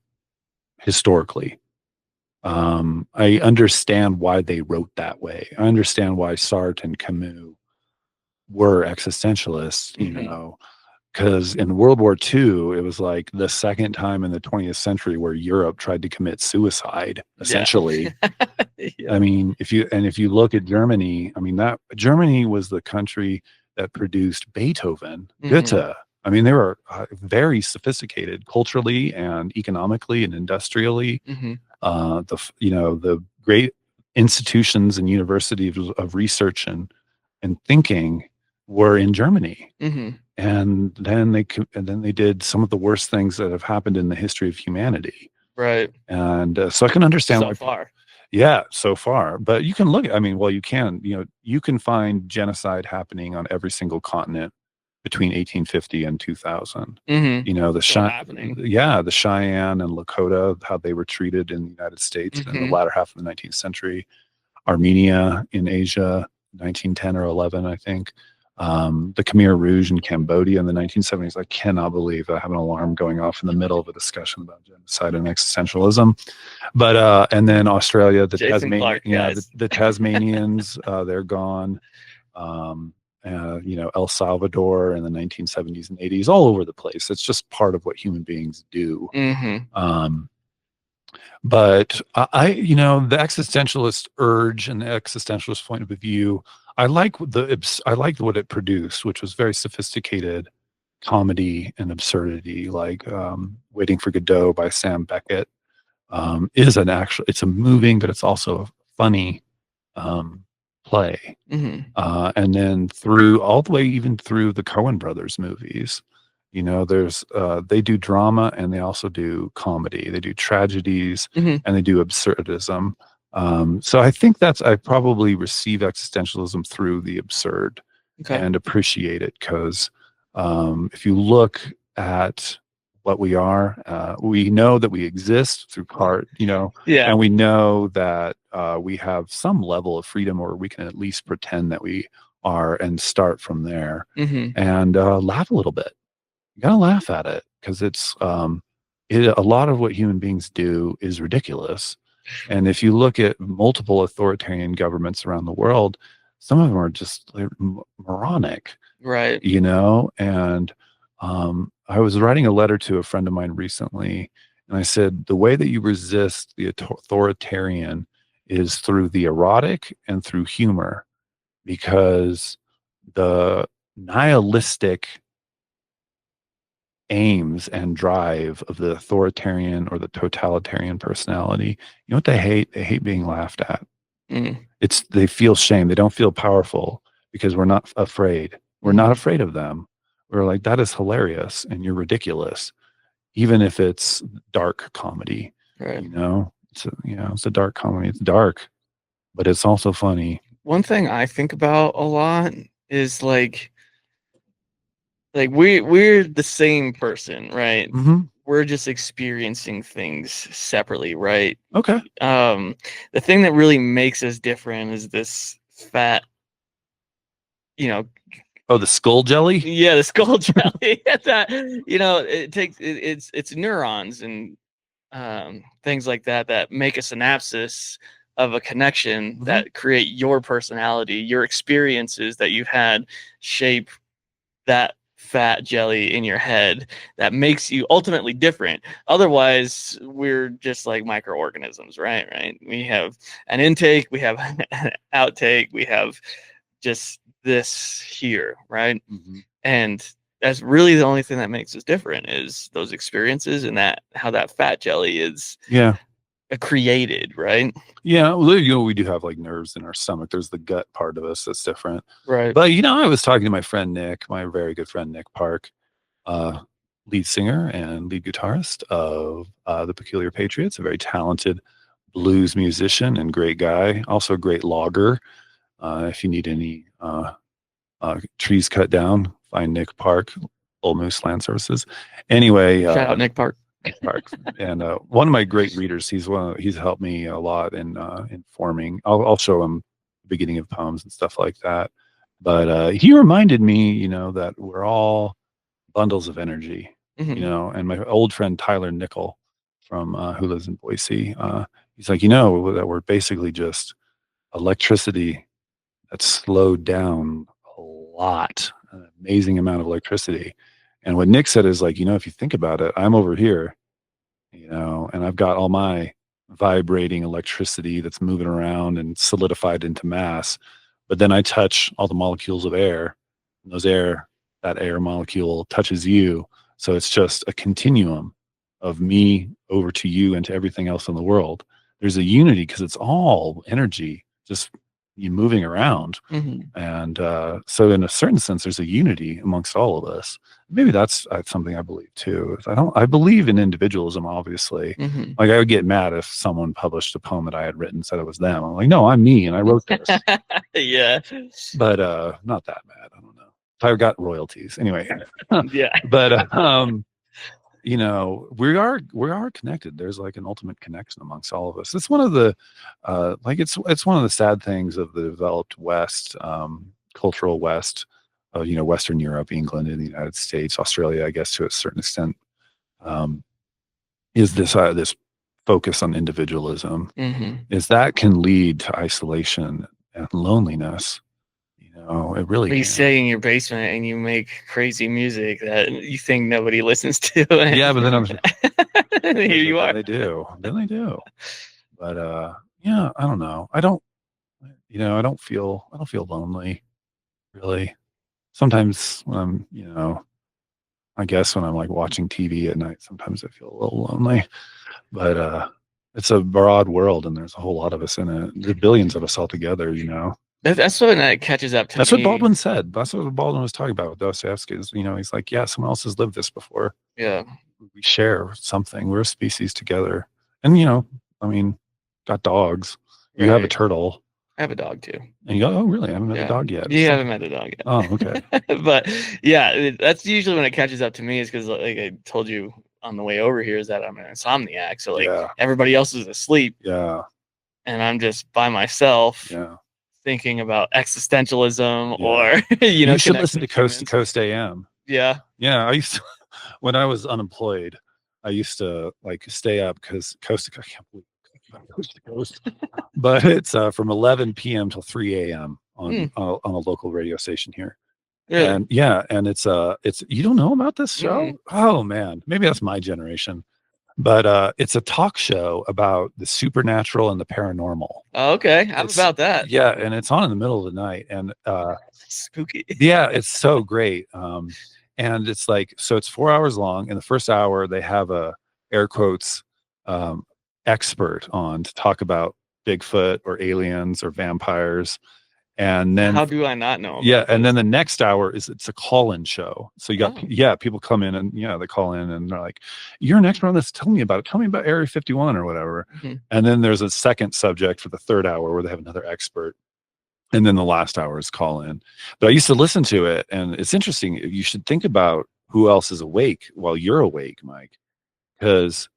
historically. I understand why they wrote that way. I understand why Sartre and Camus were existentialists, Mhm. because in World War II, it was like the second time in the 20th century where Europe tried to commit suicide, Yeah. essentially. I Yep. mean, if you look at Germany, I mean that Germany was the country that produced Beethoven, Mhm. Goethe. I mean, they were very sophisticated culturally and economically and industrially. Mhm. The great institutions and universities of research and thinking were in Germany. Mhm. And then they did some of the worst things that have happened in the history of humanity. Right. And so I can understand So why. far. Yeah, so far. But you can look. I mean, well, you can find genocide happening on every single continent between 1850 and 2000. Mhm. You know, Still happening. The Cheyenne and Lakota, how they were treated in the United States in the Mhm. latter half of the 19th century. Armenia in Asia, 1910 or 11, I think. The Khmer Rouge in Cambodia in the 1970s. I cannot believe I have an alarm going off in the middle of a discussion about genocide and existentialism. But and then Australia, Jason Clark, guys. The Tasmanians, they're gone. Um, El Salvador in the 1970s and 80s, all over the place. It's just part of what human beings do. Mhm. Um, but the existentialist urge and the existentialist point of view, I liked what it produced, which was very sophisticated comedy and absurdity, like Waiting for Godot by Sam Beckett. It's a moving, but it's also a funny um, play. Mhm. And then through all the way, even through the Coen brothers movies, they do drama and they also do comedy. They do tragedies Mhm. and they do absurdism. So I think I probably receive existentialism through the absurd Okay. and appreciate it because if you look at what we are, we know that we exist through part, Yeah. and we know that we have some level of freedom, or we can at least pretend that we are and start from there Mhm. and laugh a little bit. You gotta laugh at it because a lot of what human beings do is ridiculous. And if you look at multiple authoritarian governments around the world, some of them are just moronic, Right. and I was writing a letter to a friend of mine recently, and I said, the way that you resist the authoritarian is through the erotic and through humor, because the nihilistic aims and drive of the authoritarian or the totalitarian personality, you know what they hate? They hate being laughed at. Mm. They feel shame. They don't feel powerful because we're not afraid. We're not Mhm. afraid of them. We're like, that is hilarious and you're ridiculous, even if it's dark comedy, Right. it's a dark comedy. It's dark, but it's also funny. One thing I think about a lot is we're the same person, right? Hmm. We're just experiencing things separately, right? Okay. Um, the thing that really makes us different is this fat, you know, Oh, the skull jelly. yeah, the skull jelly. That it takes it's neurons and things like that that make a synapses of a connection Hmm. that create your personality, your experiences that you've had shape that fat jelly in your head that makes you ultimately different. Otherwise, we're just like microorganisms, right? Right. We have an intake, we have an outtake, we have just this here, right? Hmm. And that's really the only thing that makes us different is those experiences and that how that fat jelly is Yeah. created, right? Yeah, well, we do have like nerves in our stomach. There's the gut part of us that's different. Right. But I was talking to my friend Nick, my very good friend Nick Park, uh, lead singer and lead guitarist of the Peculiar Patriots, a very talented blues musician and great guy, also a great logger. If you need any trees cut down. Find Nick Park, Old Moose Land Services. Anyway, Shout out Nick Park. Park. And one of my great readers, he's helped me a lot in forming. I'll show him the beginning of poems and stuff like that. But he reminded me, that we're all bundles of energy, and my old friend Tyler Nickel from who lives in Boise, he's like, that we're basically just electricity that's slowed down a lot, an amazing amount of electricity. And what Nick said is like, if you think about it, I'm over here, and I've got all my vibrating electricity that's moving around and solidified into mass. But then I touch all the molecules of air, and that air molecule touches you. So it's just a continuum of me over to you and to everything else in the world. There's a unity because it's all energy, just you moving around. And so in a certain sense, there's a unity amongst all of us. Maybe that's something I believe too. I believe in individualism, obviously. Like I would get mad if someone published a poem that I had written, said it was them. I'm like, no, I'm me and I wrote this. Yeah. But not that mad. I don't know. If I got royalties. Anyway. Yeah. But we are connected. There's like an ultimate connection amongst all of us. It's one of the it's one of the sad things of the developed West, cultural West, Western Europe, England, and the United States, Australia, I guess to a certain extent, is this focus on individualism. Is that can lead to isolation and loneliness. It really. You stay in your basement and you make crazy music that you think nobody listens to. Yeah, but then I'm here you are. They do. Then they do. But yeah, I don't know. I don't feel lonely, really. Sometimes when I'm, I guess when I'm like watching TV at night, sometimes I feel a little lonely. But it's a broad world and there's a whole lot of us in it. There's billions of us all together, That's when that catches up to That's me. what Baldwin said. That's what Baldwin was talking about with Dostoevsky. Is, he's like, yeah, someone else has lived this before. Yeah. We share something. We're a species together. And, I mean, got dogs. You have a turtle. I have a dog too. And you go, oh, really? I haven't met a dog yet. You haven't met a dog yet. Oh, okay. But yeah, that's usually when it catches up to me is because like I told you on the way over here is that I'm an insomniac. So like everybody else is asleep. Yeah. And I'm just by myself. Yeah. Thinking about existentialism or you should listen to Coast to Coast AM. Yeah. I used to, when I was unemployed, I used to like stay up because Coast to Coast, I can't believe Coast to Coast, but it's from 11 p.m. till 3 a.m. on a local radio station here. Really? And and it's you don't know about this show? Oh man, maybe that's my generation. But it's a talk show about the supernatural and the paranormal. Oh, okay. How about that? Yeah, and it's on in the middle of the night. And spooky. Yeah, it's so great. And it's like, so it's 4 hours long. In the first hour, they have a air quotes expert on to talk about Bigfoot or aliens or vampires. And then how do I not know? And then the next hour it's a call-in show. So you got people come in and they call in and they're like, "You're an expert on this. Tell me about it. Tell me about Area 51 or whatever." And then there's a second subject for the third hour where they have another expert. And then the last hour is call-in. But I used to listen to it, and it's interesting. You should think about who else is awake while you're awake, Mike, because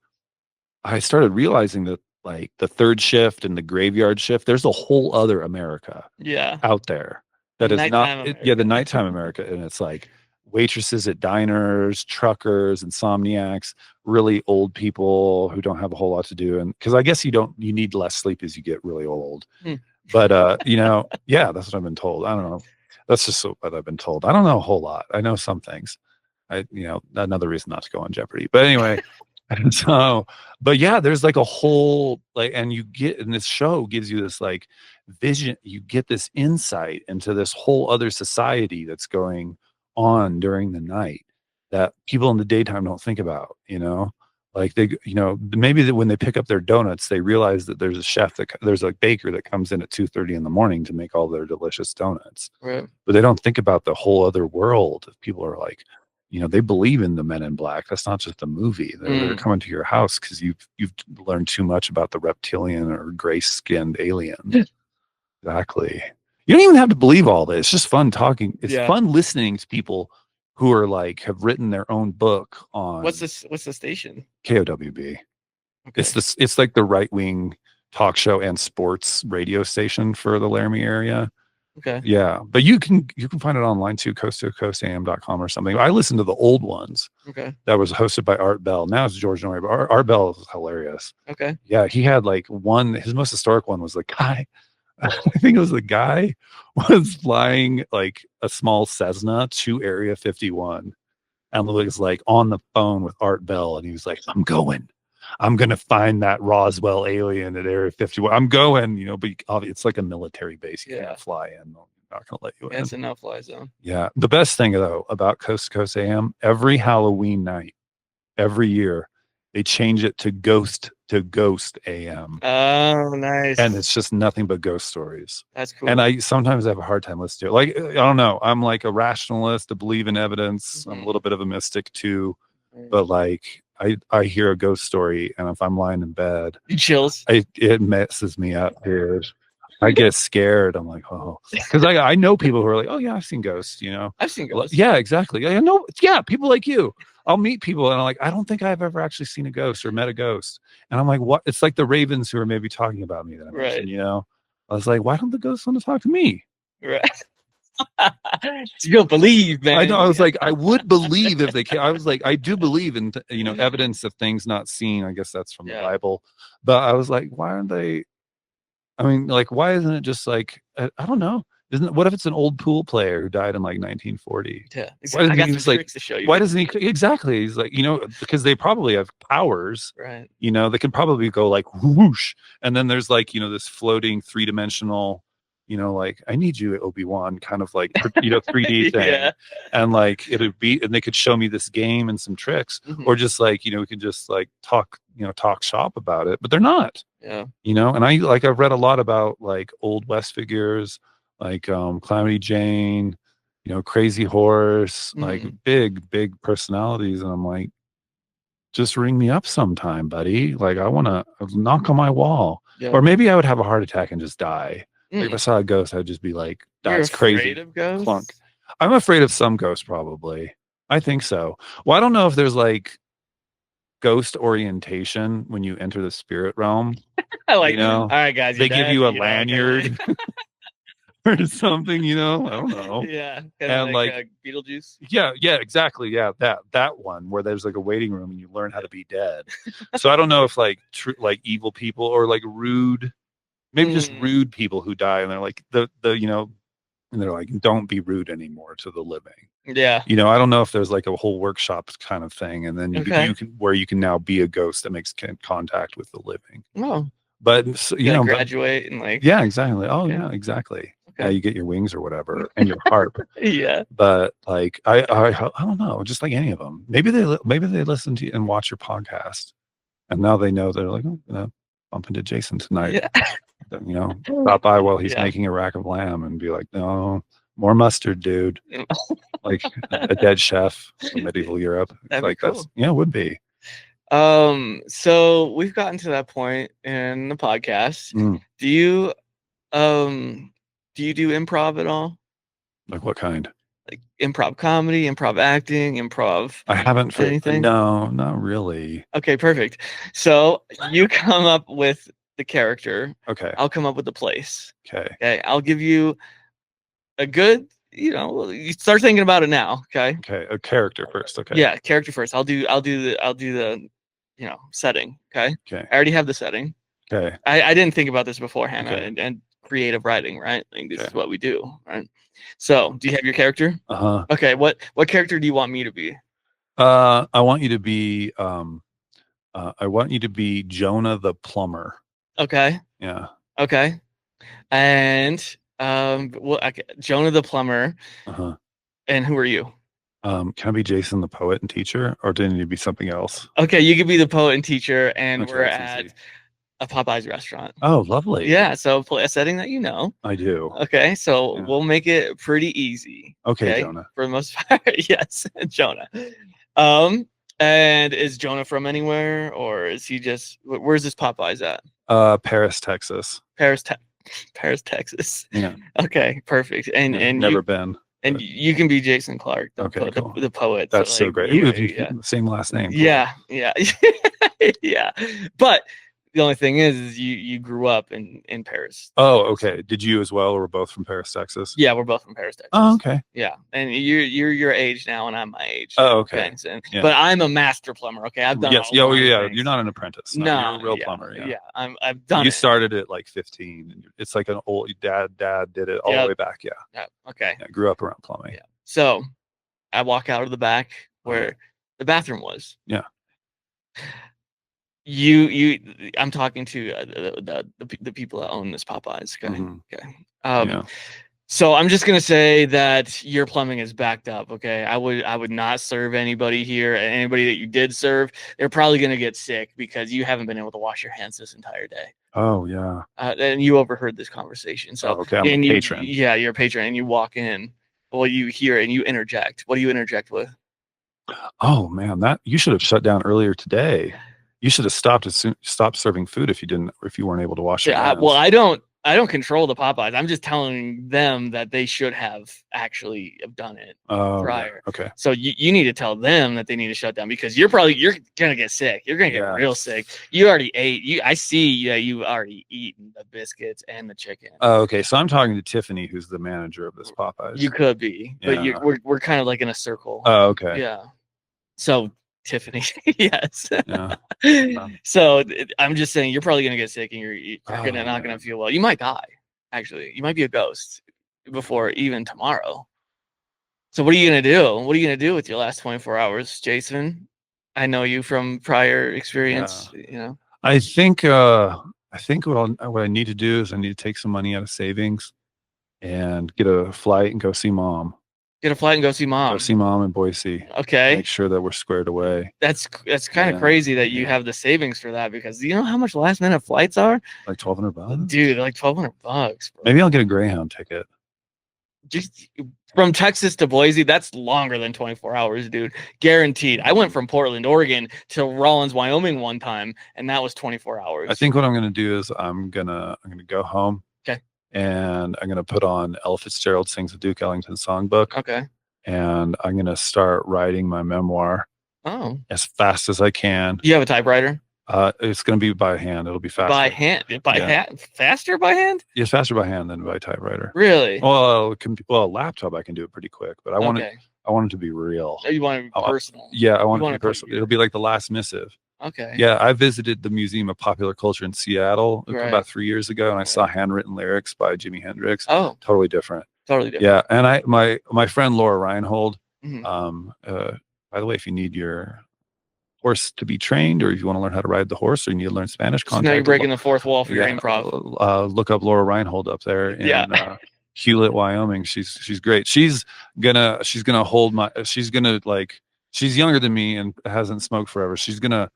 I started realizing that like the third shift and the graveyard shift, there's a whole other America out there that is not the nighttime America. And it's like waitresses at diners, truckers, insomniacs, really old people who don't have a whole lot to do. And because I guess you need less sleep as you get really old. But that's what I've been told. I don't know. That's just what I've been told. I don't know a whole lot. I know some things. Another reason not to go on Jeopardy. But anyway, and so, but yeah, there's like a whole and this show gives you this like vision. You get this insight into this whole other society that's going on during the night that people in the daytime don't think about. Like they, maybe that when they pick up their donuts, they realize that there's a baker that comes in at 2:30 in the morning to make all their delicious donuts. Right. But they don't think about the whole other world. People are like, they believe in the Men in Black. That's not just a movie. They're coming to your house because you've learned too much about the reptilian or gray-skinned alien. Exactly. You don't even have to believe all this. It's just fun talking. It's Yeah. fun listening to people who are like have written their own book on What's the station? KOWB. Okay. It's like the right wing talk show and sports radio station for the Laramie area. Okay. Yeah, but you can find it online too, coasttocoastam.com or something. I listened to the old ones. Okay. That was hosted by Art Bell. Now it's George Norrie, but Art Bell is hilarious. Okay. Yeah, he had like his most historic one was the guy. I think it was the guy was flying like a small Cessna to Area 51 and was like on the phone with Art Bell, and he was like, I'm gonna find that Roswell alien at Area 51. I'm going, but it's like a military base. You can't fly in. I'm not gonna let you in. It's a no-fly zone. Yeah. The best thing though about Coast to Coast AM, every Halloween night, every year, they change it to Ghost AM. Oh, nice. And it's just nothing but ghost stories. That's cool. And I sometimes have a hard time listening to it. Like, I don't know. I'm like a rationalist. I believe in evidence. I'm a little bit of a mystic too. But like, I hear a ghost story, and if I'm lying in bed, chills. It messes me up, dude. I get scared. I'm like, oh, because I know people who are like, oh yeah, I've seen ghosts. I've seen ghosts. Yeah, exactly. I know. Yeah, people like you. I'll meet people and I'm like, I don't think I've ever actually seen a ghost or met a ghost. And I'm like, what? It's like the Ravens who are maybe talking about me that I mentioned, I was like, why don't the ghosts want to talk to me? Right. You don't believe, man. I know. I was like, I would believe if they can. I was like, I do believe in, evidence of things not seen. I guess that's from the Bible. But I was like, why aren't they? I mean, like, why isn't it just like, I don't know. What if it's an old pool player who died in like 1940? Yeah, exactly. I got some tricks to show you. Why doesn't he? Exactly. He's like, because they probably have powers, right? They can probably go like whoosh, and then there's like, this floating 3-dimensional, like I need you, Obi-Wan, kind of like 3D thing, and like and they could show me this game and some tricks, or just like we could just like talk shop about it, but they're not. Yeah. And I've read a lot about like Old West figures. Like Calamity Jane, Crazy Horse, like big personalities. And I'm like, just ring me up sometime, buddy. Like I want to knock on my wall. Yeah. Or maybe I would have a heart attack and just die. Like if I saw a ghost, I'd just be like, that's crazy. You're afraid of ghosts? Clunk. I'm afraid of some ghosts, probably. I think so. Well, I don't know if there's like ghost orientation when you enter the spirit realm. I like all right, guys. They give you a lanyard. Or something, I don't know. Yeah, and like Beetlejuice. Yeah, exactly. Yeah, that one where there's like a waiting room and you learn how to be dead. So I don't know if like like evil people or like rude, maybe just rude people who die and they're like the and they're like, don't be rude anymore to the living. Yeah. I don't know if there's like a whole workshop kind of thing, and then you can now be a ghost that makes contact with the living. Oh. But graduate and like. Yeah, exactly. Oh yeah, exactly. Yeah, you get your wings or whatever and your harp. Yeah. But like I don't know, just like any of them. Maybe they listen to you and watch your podcast, and now they know they're like, oh, bump into Jason tonight. Yeah. Stop by while he's making a rack of lamb and be like, no, more mustard, dude. Like a dead chef from medieval Europe. That'd like be cool. It would be. So we've gotten to that point in the podcast. Do you do improv at all? Like what kind? Like improv comedy, improv acting, improv. I haven't for anything. No, not really. Okay, perfect. So you come up with the character. Okay. I'll come up with the place. Okay. I'll give you a good. You start thinking about it now. Okay. Okay. A character first. Okay. Yeah, character first. I'll do the setting. Okay. Okay. I already have the setting. Okay. I didn't think about this beforehand. Okay. And creative writing, right? Like this is what we do, right? So, do you have your character? Okay. What character do you want me to be? I want you to be Jonah the plumber. Okay. Yeah. Okay. And Jonah the plumber. And who are you? Can I be Jason the poet and teacher, or do it need to be something else? Okay, you can be the poet and teacher, and we're at a Popeyes restaurant. Oh, lovely. Yeah, so play a setting that I do. Okay, so we'll make it pretty easy. Okay, Jonah. For the most part, yes, Jonah. And is Jonah from anywhere, or is he just? Where's this Popeyes at? Paris, Texas. Paris, Paris, Texas. Yeah. Okay, perfect. And Yeah, and never you been. and but- you can be Jason Clark, Okay, cool. the poet. That's so like, great. you- Even if you yeah. same last name. cool. Yeah, yeah, yeah. But the only thing is you grew up in Paris. Oh, okay. Did you as well? We're both from Paris, Texas. Yeah, we're both from Paris, Texas. Oh, okay. Yeah, and you're your age now, and I'm my age. Oh, okay. So, Yeah. but I'm a master plumber. Okay, I've done. Yes. a Yeah. lot Oh, of yeah. things. You're not an apprentice. No, No, you're a real yeah, plumber. Yeah. I've done. You it. started at like 15. And it's like an old dad did it all Yep. the way back. Yeah. Yeah, okay. Yeah. Grew up around plumbing. Yeah. So I walk out of the back where the bathroom was. Yeah. I'm talking to the people that own this Popeyes. Okay. Mhm. Okay. Yeah. So I'm just gonna say that your plumbing is backed up. Okay. I would not serve anybody here. And anybody that you did serve, they're probably gonna get sick because you haven't been able to wash your hands this entire day. Oh, yeah. And you overheard this conversation. So Oh, okay. I'm a patron. Yeah, you're a patron, and you walk in. Well, you hear and you interject. What do you interject with? Oh man, that you should have shut down earlier today. You should have stopped serving food if you weren't able to wash your hands. Well, I don't control the Popeyes. I'm just telling them that they should have actually have done it Oh, prior. okay. So you need to tell them that they need to shut down because you're gonna get sick. You're gonna get Yeah. real sick. You already ate. I see that you already eaten the biscuits and the chicken. Oh, okay. So I'm talking to Tiffany, who's the manager of this Popeyes. You could be, but Yeah. we're kind of like in a circle. Oh, okay. Yeah. So Tiffany, yes. Yeah. So I'm just saying you're probably gonna get sick and you're Oh, not man. gonna feel well. You might die. Actually, you might be a ghost before even tomorrow. So what are you gonna do? What are you gonna do with your last 24 hours, Jason? I know you from prior experience. You know. I think what I need to do is I need to take some money out of savings and get a flight and go see mom. Get a flight and go see Go mom. see mom in Boise. Okay. Make sure that we're squared away. That's kind of Yeah. crazy that you Yeah. have the savings for that because you know how much last minute flights are? Like $1,200. Dude, like $1,200, bro. Maybe I'll get a Greyhound ticket. Just from Texas to Boise, that's longer than 24 hours, dude. Guaranteed. I went from Portland, Oregon to Rollins, Wyoming one time, and that was 24 hours. I think what I'm gonna do is I'm gonna go home. Okay. And I'm gonna put on Ella Fitzgerald Sings a Duke Ellington songbook. Okay. And I'm gonna start writing my memoir Oh. as fast as I can. Do you have a typewriter? It's gonna be by hand. It'll be faster. By hand? Yeah. Faster by hand? It's faster by hand than by typewriter. Really? Well, a laptop I can do it pretty quick, but I want it. Okay. I want it to be real. Oh, you want it Oh, personal? Yeah, I want You it to wanna be put personal. your- It'll be like the last missive. Okay. Yeah, I visited the Museum of Popular Culture in Seattle Right. about 3 years ago, and I saw handwritten lyrics by Jimi Hendrix. Oh, Totally different. totally different. Yeah, and my friend Laura Reinhold. Mhm. By the way, if you need your horse to be trained, or if you want to learn how to ride the horse, or you need to learn Spanish, So now you're breaking the fourth wall for your improv. Look up Laura Reinhold up there in Yeah. Hewlett, Wyoming. She's great. She's gonna hold my. She's gonna she's younger than me and hasn't smoked forever. She's gonna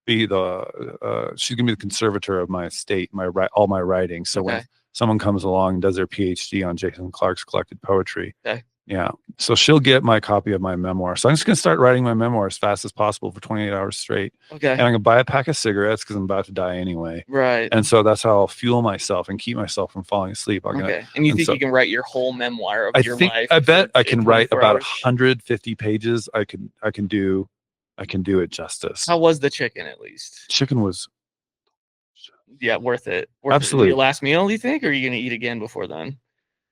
be the conservator of my estate, all my writing. So when Okay. someone comes along and does their PhD on Jason Clark's collected poetry, Okay. yeah, so she'll get my copy of my memoir. So I'm just gonna start writing my memoir as fast as possible for 28 hours straight, Okay. and I'm gonna buy a pack of cigarettes because I'm about to die anyway. Right. And so that's how I'll fuel myself and keep myself from falling asleep. Okay. And you and think so- you can write your whole memoir of I your think life? I bet I in can write 24 about hours? 150 pages. I can do it justice. How was the chicken at least? Chicken was Yeah, worth it. Worth Absolutely. It. Your last meal, do you think, or are you gonna eat again before then?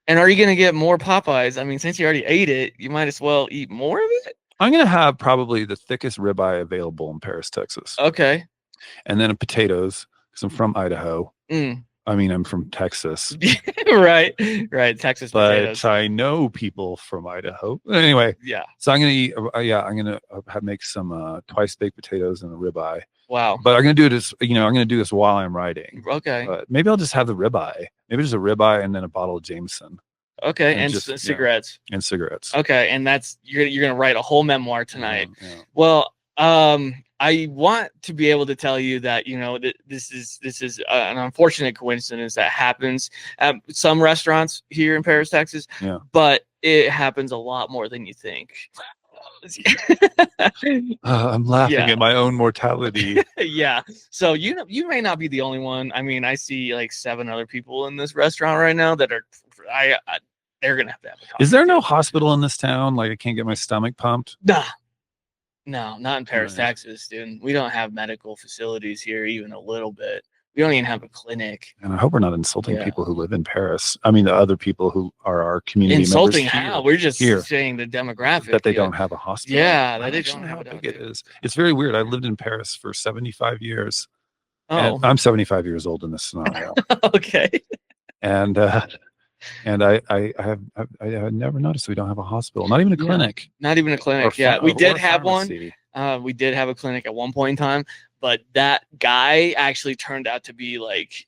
And are you gonna get more Popeyes? I mean, since you already ate it, you might as well eat more of it. I'm gonna have probably the thickest ribeye available in Paris, Texas, Okay. and then potatoes because I'm from Idaho. Mm. I mean, I'm from Texas, Right. Texas but potatoes. I know people from Idaho. Anyway, Yeah. so I'm gonna eat. I'm gonna make some twice baked potatoes and a ribeye. Wow. But I'm gonna do this. I'm gonna do this while I'm writing. Okay. But maybe I'll just have the ribeye. Maybe just a ribeye and then a bottle of Jameson Okay. and And just- yeah. cigarettes. and cigarettes. Okay. And that's you're gonna write a whole memoir tonight. Yeah. Well, I want to be able to tell you that this is an unfortunate coincidence that happens at some restaurants here in Paris, Texas. Yeah. But it happens a lot more than you think. I'm laughing Yeah. at my own mortality. Yeah. So you may not be the only one. I mean, I see like 7 other people in this restaurant right now that are they're gonna have to have a Is there no conversation. hospital in this town? Like I can't get my stomach pumped. Nah. No, not in Paris, Right. Texas, dude. We don't have medical facilities here even a little bit. We don't even have a clinic. And I hope we're not insulting Yeah. people who live in Paris. I mean, the other people who are our community Insulting members how? here, We're just here saying the demographic. that they yeah. don't have a hospital. Yeah, I that they actually don't know have how it big out it is. It's very weird. I lived in Paris for 75 years. And Oh, I'm 75 years old in this scenario. okay. and I have never noticed we don't have a hospital, not even a Yeah. clinic. Not even a Or clinic. Yeah, we or did a have one. pharmacy. We did have a clinic at one point in time, but that guy actually turned out to be like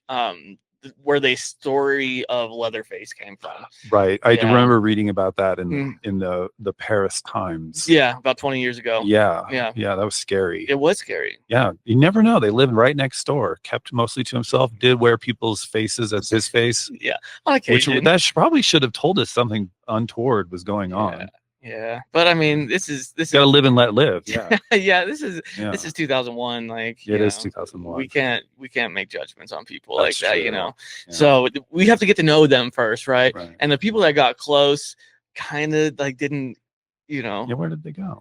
where the story of Leatherface came from. Right. I do Yeah. remember reading about that in Mm. in the Paris Times. Yeah, about 20 years ago. Yeah. Yeah. Yeah, that was scary. It was scary. Yeah, you never know. They lived right next door, kept mostly to himself, did wear people's faces as his face, Yeah, on which occasion. that probably should have told us something untoward was going Yeah. on. Yeah, but I mean, this is Got to live and let live. Yeah, yeah, this is yeah. 2001. Like It you is know, 2001. we can't make judgments on people That's like that, you true. know. Yeah. So we have to get to know them first, right? Right. And the people that got close kind of like didn't, you know, Yeah, where did they go?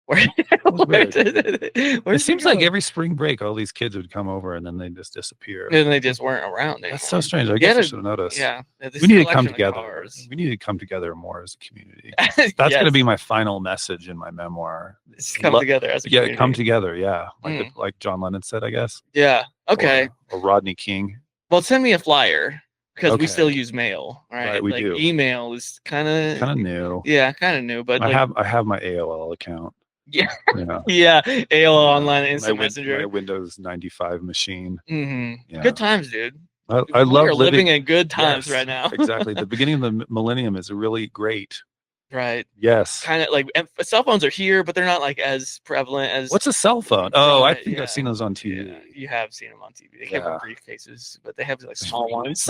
where, was weird. it seems like every spring break, all these kids would come over and then they just disappear. and they just weren't around anymore. That's so strange. I You guess I gotta- should have noticed. Yeah, We need to come together. We need to come together more as a community. That's going to be my final message in my memoir. Just come together as a Yeah, community. come together. Yeah, Mm. like John Lennon said, I guess. Yeah. Okay. Or Rodney King. Well, send me a flyer because we Okay. still use mail, right? Right, we like do. email is kind Kind of of new. yeah, kind of new, but I like, have my AOL account. yeah, Yeah. yeah, AOL Online Instant my Messenger. Windows 95 machine. hmm Yeah. Good times, dude. I We love are living in good Yes, times right now. Exactly. The beginning of the millennium is really great. Right. Yes. Kind of like cell phones are here, but they're not like as prevalent as. What's a cell phone? Oh, I Right, think yeah. I've seen those on TV. Yeah, you have seen them on TV. They come in briefcases, but they have like small ones.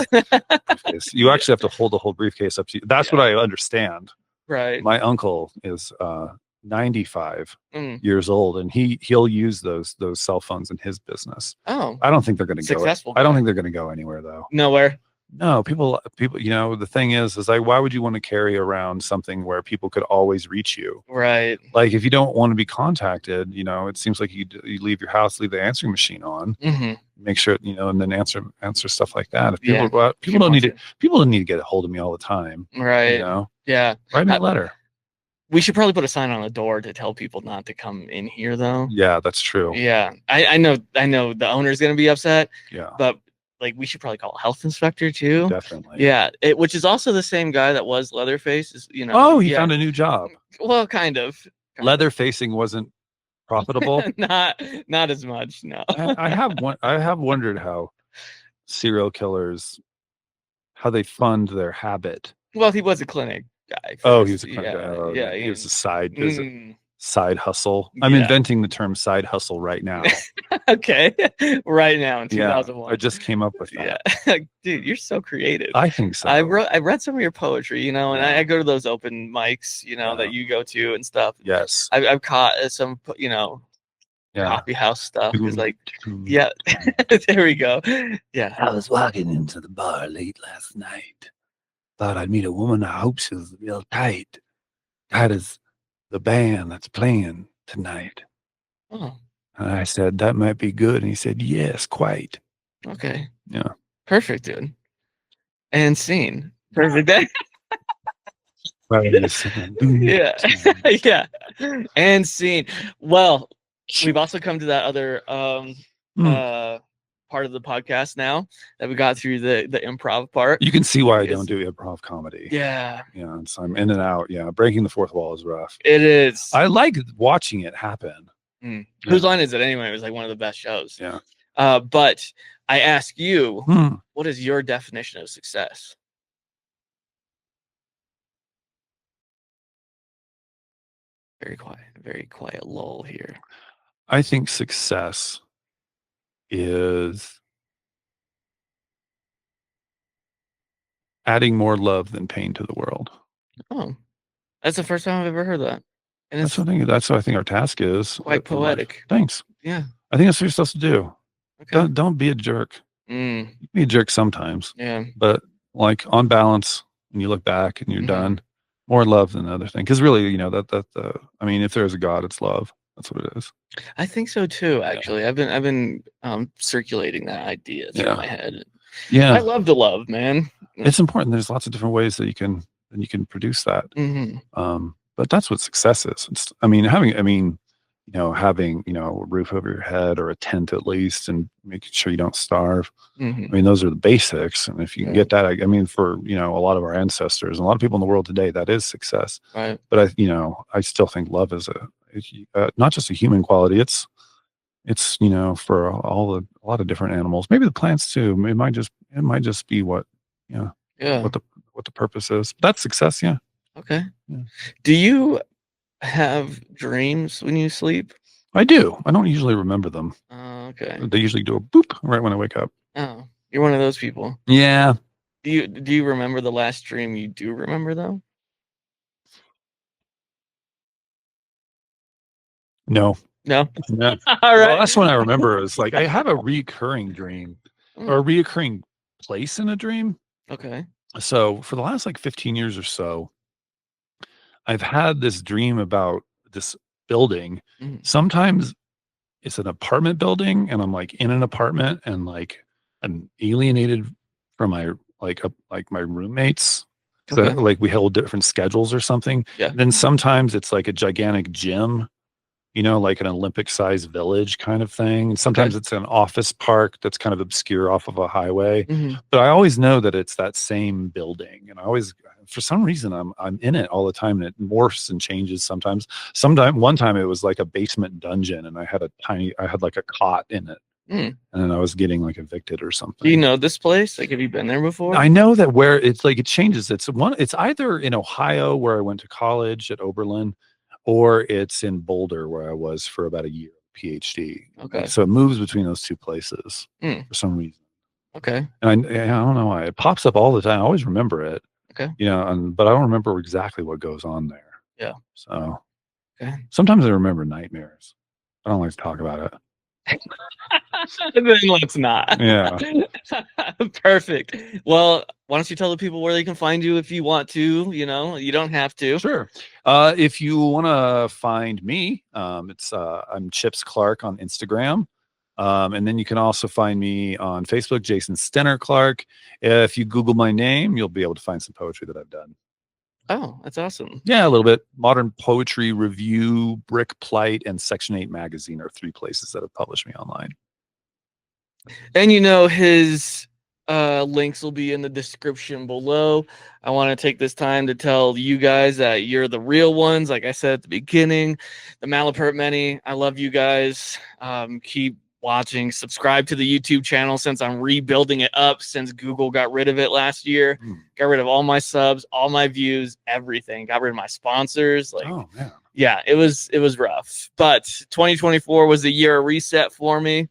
You actually have to hold the whole briefcase up to you. That's what I understand. Right. My uncle is 95 Mm. years old, and he'll use those cell phones in his business. Oh, I don't think they're going to go. successful. I don't guy. think they're going to go anywhere though. Nowhere. No, people, you know, the thing is like, why would you want to carry around something where people could always reach you? Right. Like, if you don't want to be contacted, you know, it seems like you leave your house, leave the answering machine on, hmm make sure, you know, and then answer stuff like that. If people Yeah. go out, people don't need to get a hold of me all the time. Right. You know, Yeah. write me a letter. We should probably put a sign on the door to tell people not to come in here, though. Yeah, that's true. Yeah, I know the owner's gonna be upset, Yeah, but like we should probably call a health inspector too. definitely. Yeah, which is also the same guy that was Leatherface. Is you know? Oh, he yeah. found a new job. Well, kind of. Leather facing wasn't profitable. not as much. No. I have wondered how serial killers, how they fund their habit. Well, he was a clinic guy. Oh, first. he was a clinic guy. Oh, yeah. he was a side Mm, side hustle. I'm Yeah. inventing the term side hustle right now. okay, right now in Yeah, 2001. I just came up with that. Yeah, dude, you're so creative. I think so. I read some of your poetry, you know, and Yeah. I go to those open mics, you know, Yeah. that you go to and stuff. Yes. I've caught some, you know, Yeah. coffee house stuff. It's like, Mm. yeah, there we go. Yeah. I was walking into the bar late last night. Thought I'd meet a woman. I hope she was real tight. Tight as the band that's playing tonight. Oh, And I said, that might be good. And he said, yes, quite. okay. Yeah. Perfect, dude. And scene. Perfect day. Yeah. Yeah. And scene. Well, we've also come to that other part of the podcast now that we got through the improv part. You can see why I don't do improv comedy. Yeah, Yeah. So I'm in and out. Yeah. Breaking the fourth wall is rough. it is. I like watching it happen. Whose line is it anyway? It was like one of the best shows. Yeah. But I ask you, Hmm. what is your definition of success? Very quiet lull here. I think success is adding more love than pain to the world. Oh, that's the first time I've ever heard that. And That's it's what I think. That's what I think our task is. quite in life. poetic. Thanks. Yeah. I think that's what you're supposed to do. Okay. Don't be a jerk. Mm, You can be a jerk sometimes, yeah. but like on balance, when you look back and you're Mhm. done, more love than the other thing. Because really, you know that I mean, if there's a God, it's love. That's what it is. I think so too, actually. I've been circulating that idea through Yeah. my head. I Yeah, love the love, man. it's important. There's lots of different ways that you can produce that. Hmm. But that's what success is. I mean, having, you know, a roof over your head or a tent at least, and making sure you don't starve. Hmm. I mean, those are the basics. And if you can Yeah. get that, I mean, for, you know, a lot of our ancestors and a lot of people in the world today, that is success. Right. But I still think love is not just a human quality. It's, you know, for a lot of different animals, maybe the plants too. It might just be what, you know, Yeah. what the purpose is. But that's success. Yeah. Okay. Yeah. Do you have dreams when you sleep? I do. I don't usually remember them. Okay. They usually do a boop right when I wake up. Oh, you're one of those people. Yeah. Do you remember the last dream you do remember though? No. No. Yeah. All Well, right. that's when I remember is like I have a recurring dream or a Mm, reoccurring place in a dream. okay. So for the last like 15 years or so, I've had this dream about this building. Mhm. Sometimes it's an apartment building and I'm like in an apartment and like I'm alienated from my like my roommates. So Okay. like we hold different schedules or something. Yeah. Then sometimes it's like a gigantic gym, you know, like an Olympic sized village kind of thing. And Okay. sometimes it's an office park that's kind of obscure off of a highway. Hmm. But I always know that it's that same building. And I always, for some reason, I'm in it all the time and it morphs and changes sometimes. One time it was like a basement dungeon and I had like a cot in it. Mm. And then I was getting like evicted or Do you something. know this place? Like, have you been there before? I know that where it's like it changes. It's either in Ohio where I went to college at Oberlin, or it's in Boulder where I was for about a year, PhD. Okay. So it moves between those two places Mm. for some reason. Okay. And I don't know why. It pops up all the time. I always remember it. Okay. You know, but I don't remember exactly what goes on there. Yeah. So Okay. sometimes I remember nightmares. I don't like to talk about it. Then let's not. Yeah. Perfect. Well, why don't you tell the people where they can find you if you want to? You know, you don't have to. Sure. If you want to find me, I'm Chips Clark on Instagram. And then you can also find me on Facebook, Jason Stenner Clark. If you Google my name, you'll be able to find some poetry that I've done. Oh, that's awesome. Yeah, a little bit. Modern Poetry Review, Brick Plight, and Section 8 Magazine are 3 places that have published me online. And you know, his links will be in the description below. I want to take this time to tell you guys that you're the real ones. Like I said at the beginning, the Malapert Many. I love you guys. Keep watching. Subscribe to the YouTube channel since I'm rebuilding it up since Google got rid of it last year. Got rid of all my subs, all my views, everything. Got rid of my sponsors. Like, oh, man. Yeah, it was rough. But 2024 was a year of reset for me.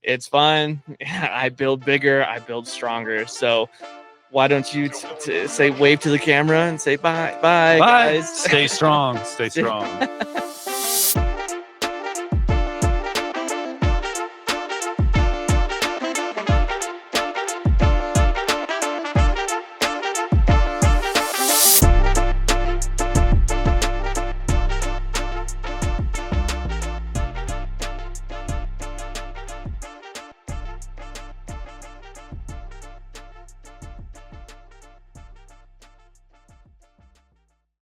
It's fine. I build bigger. I build stronger. So why don't you say wave to the camera and say bye, Bye. guys. Stay strong. Stay strong.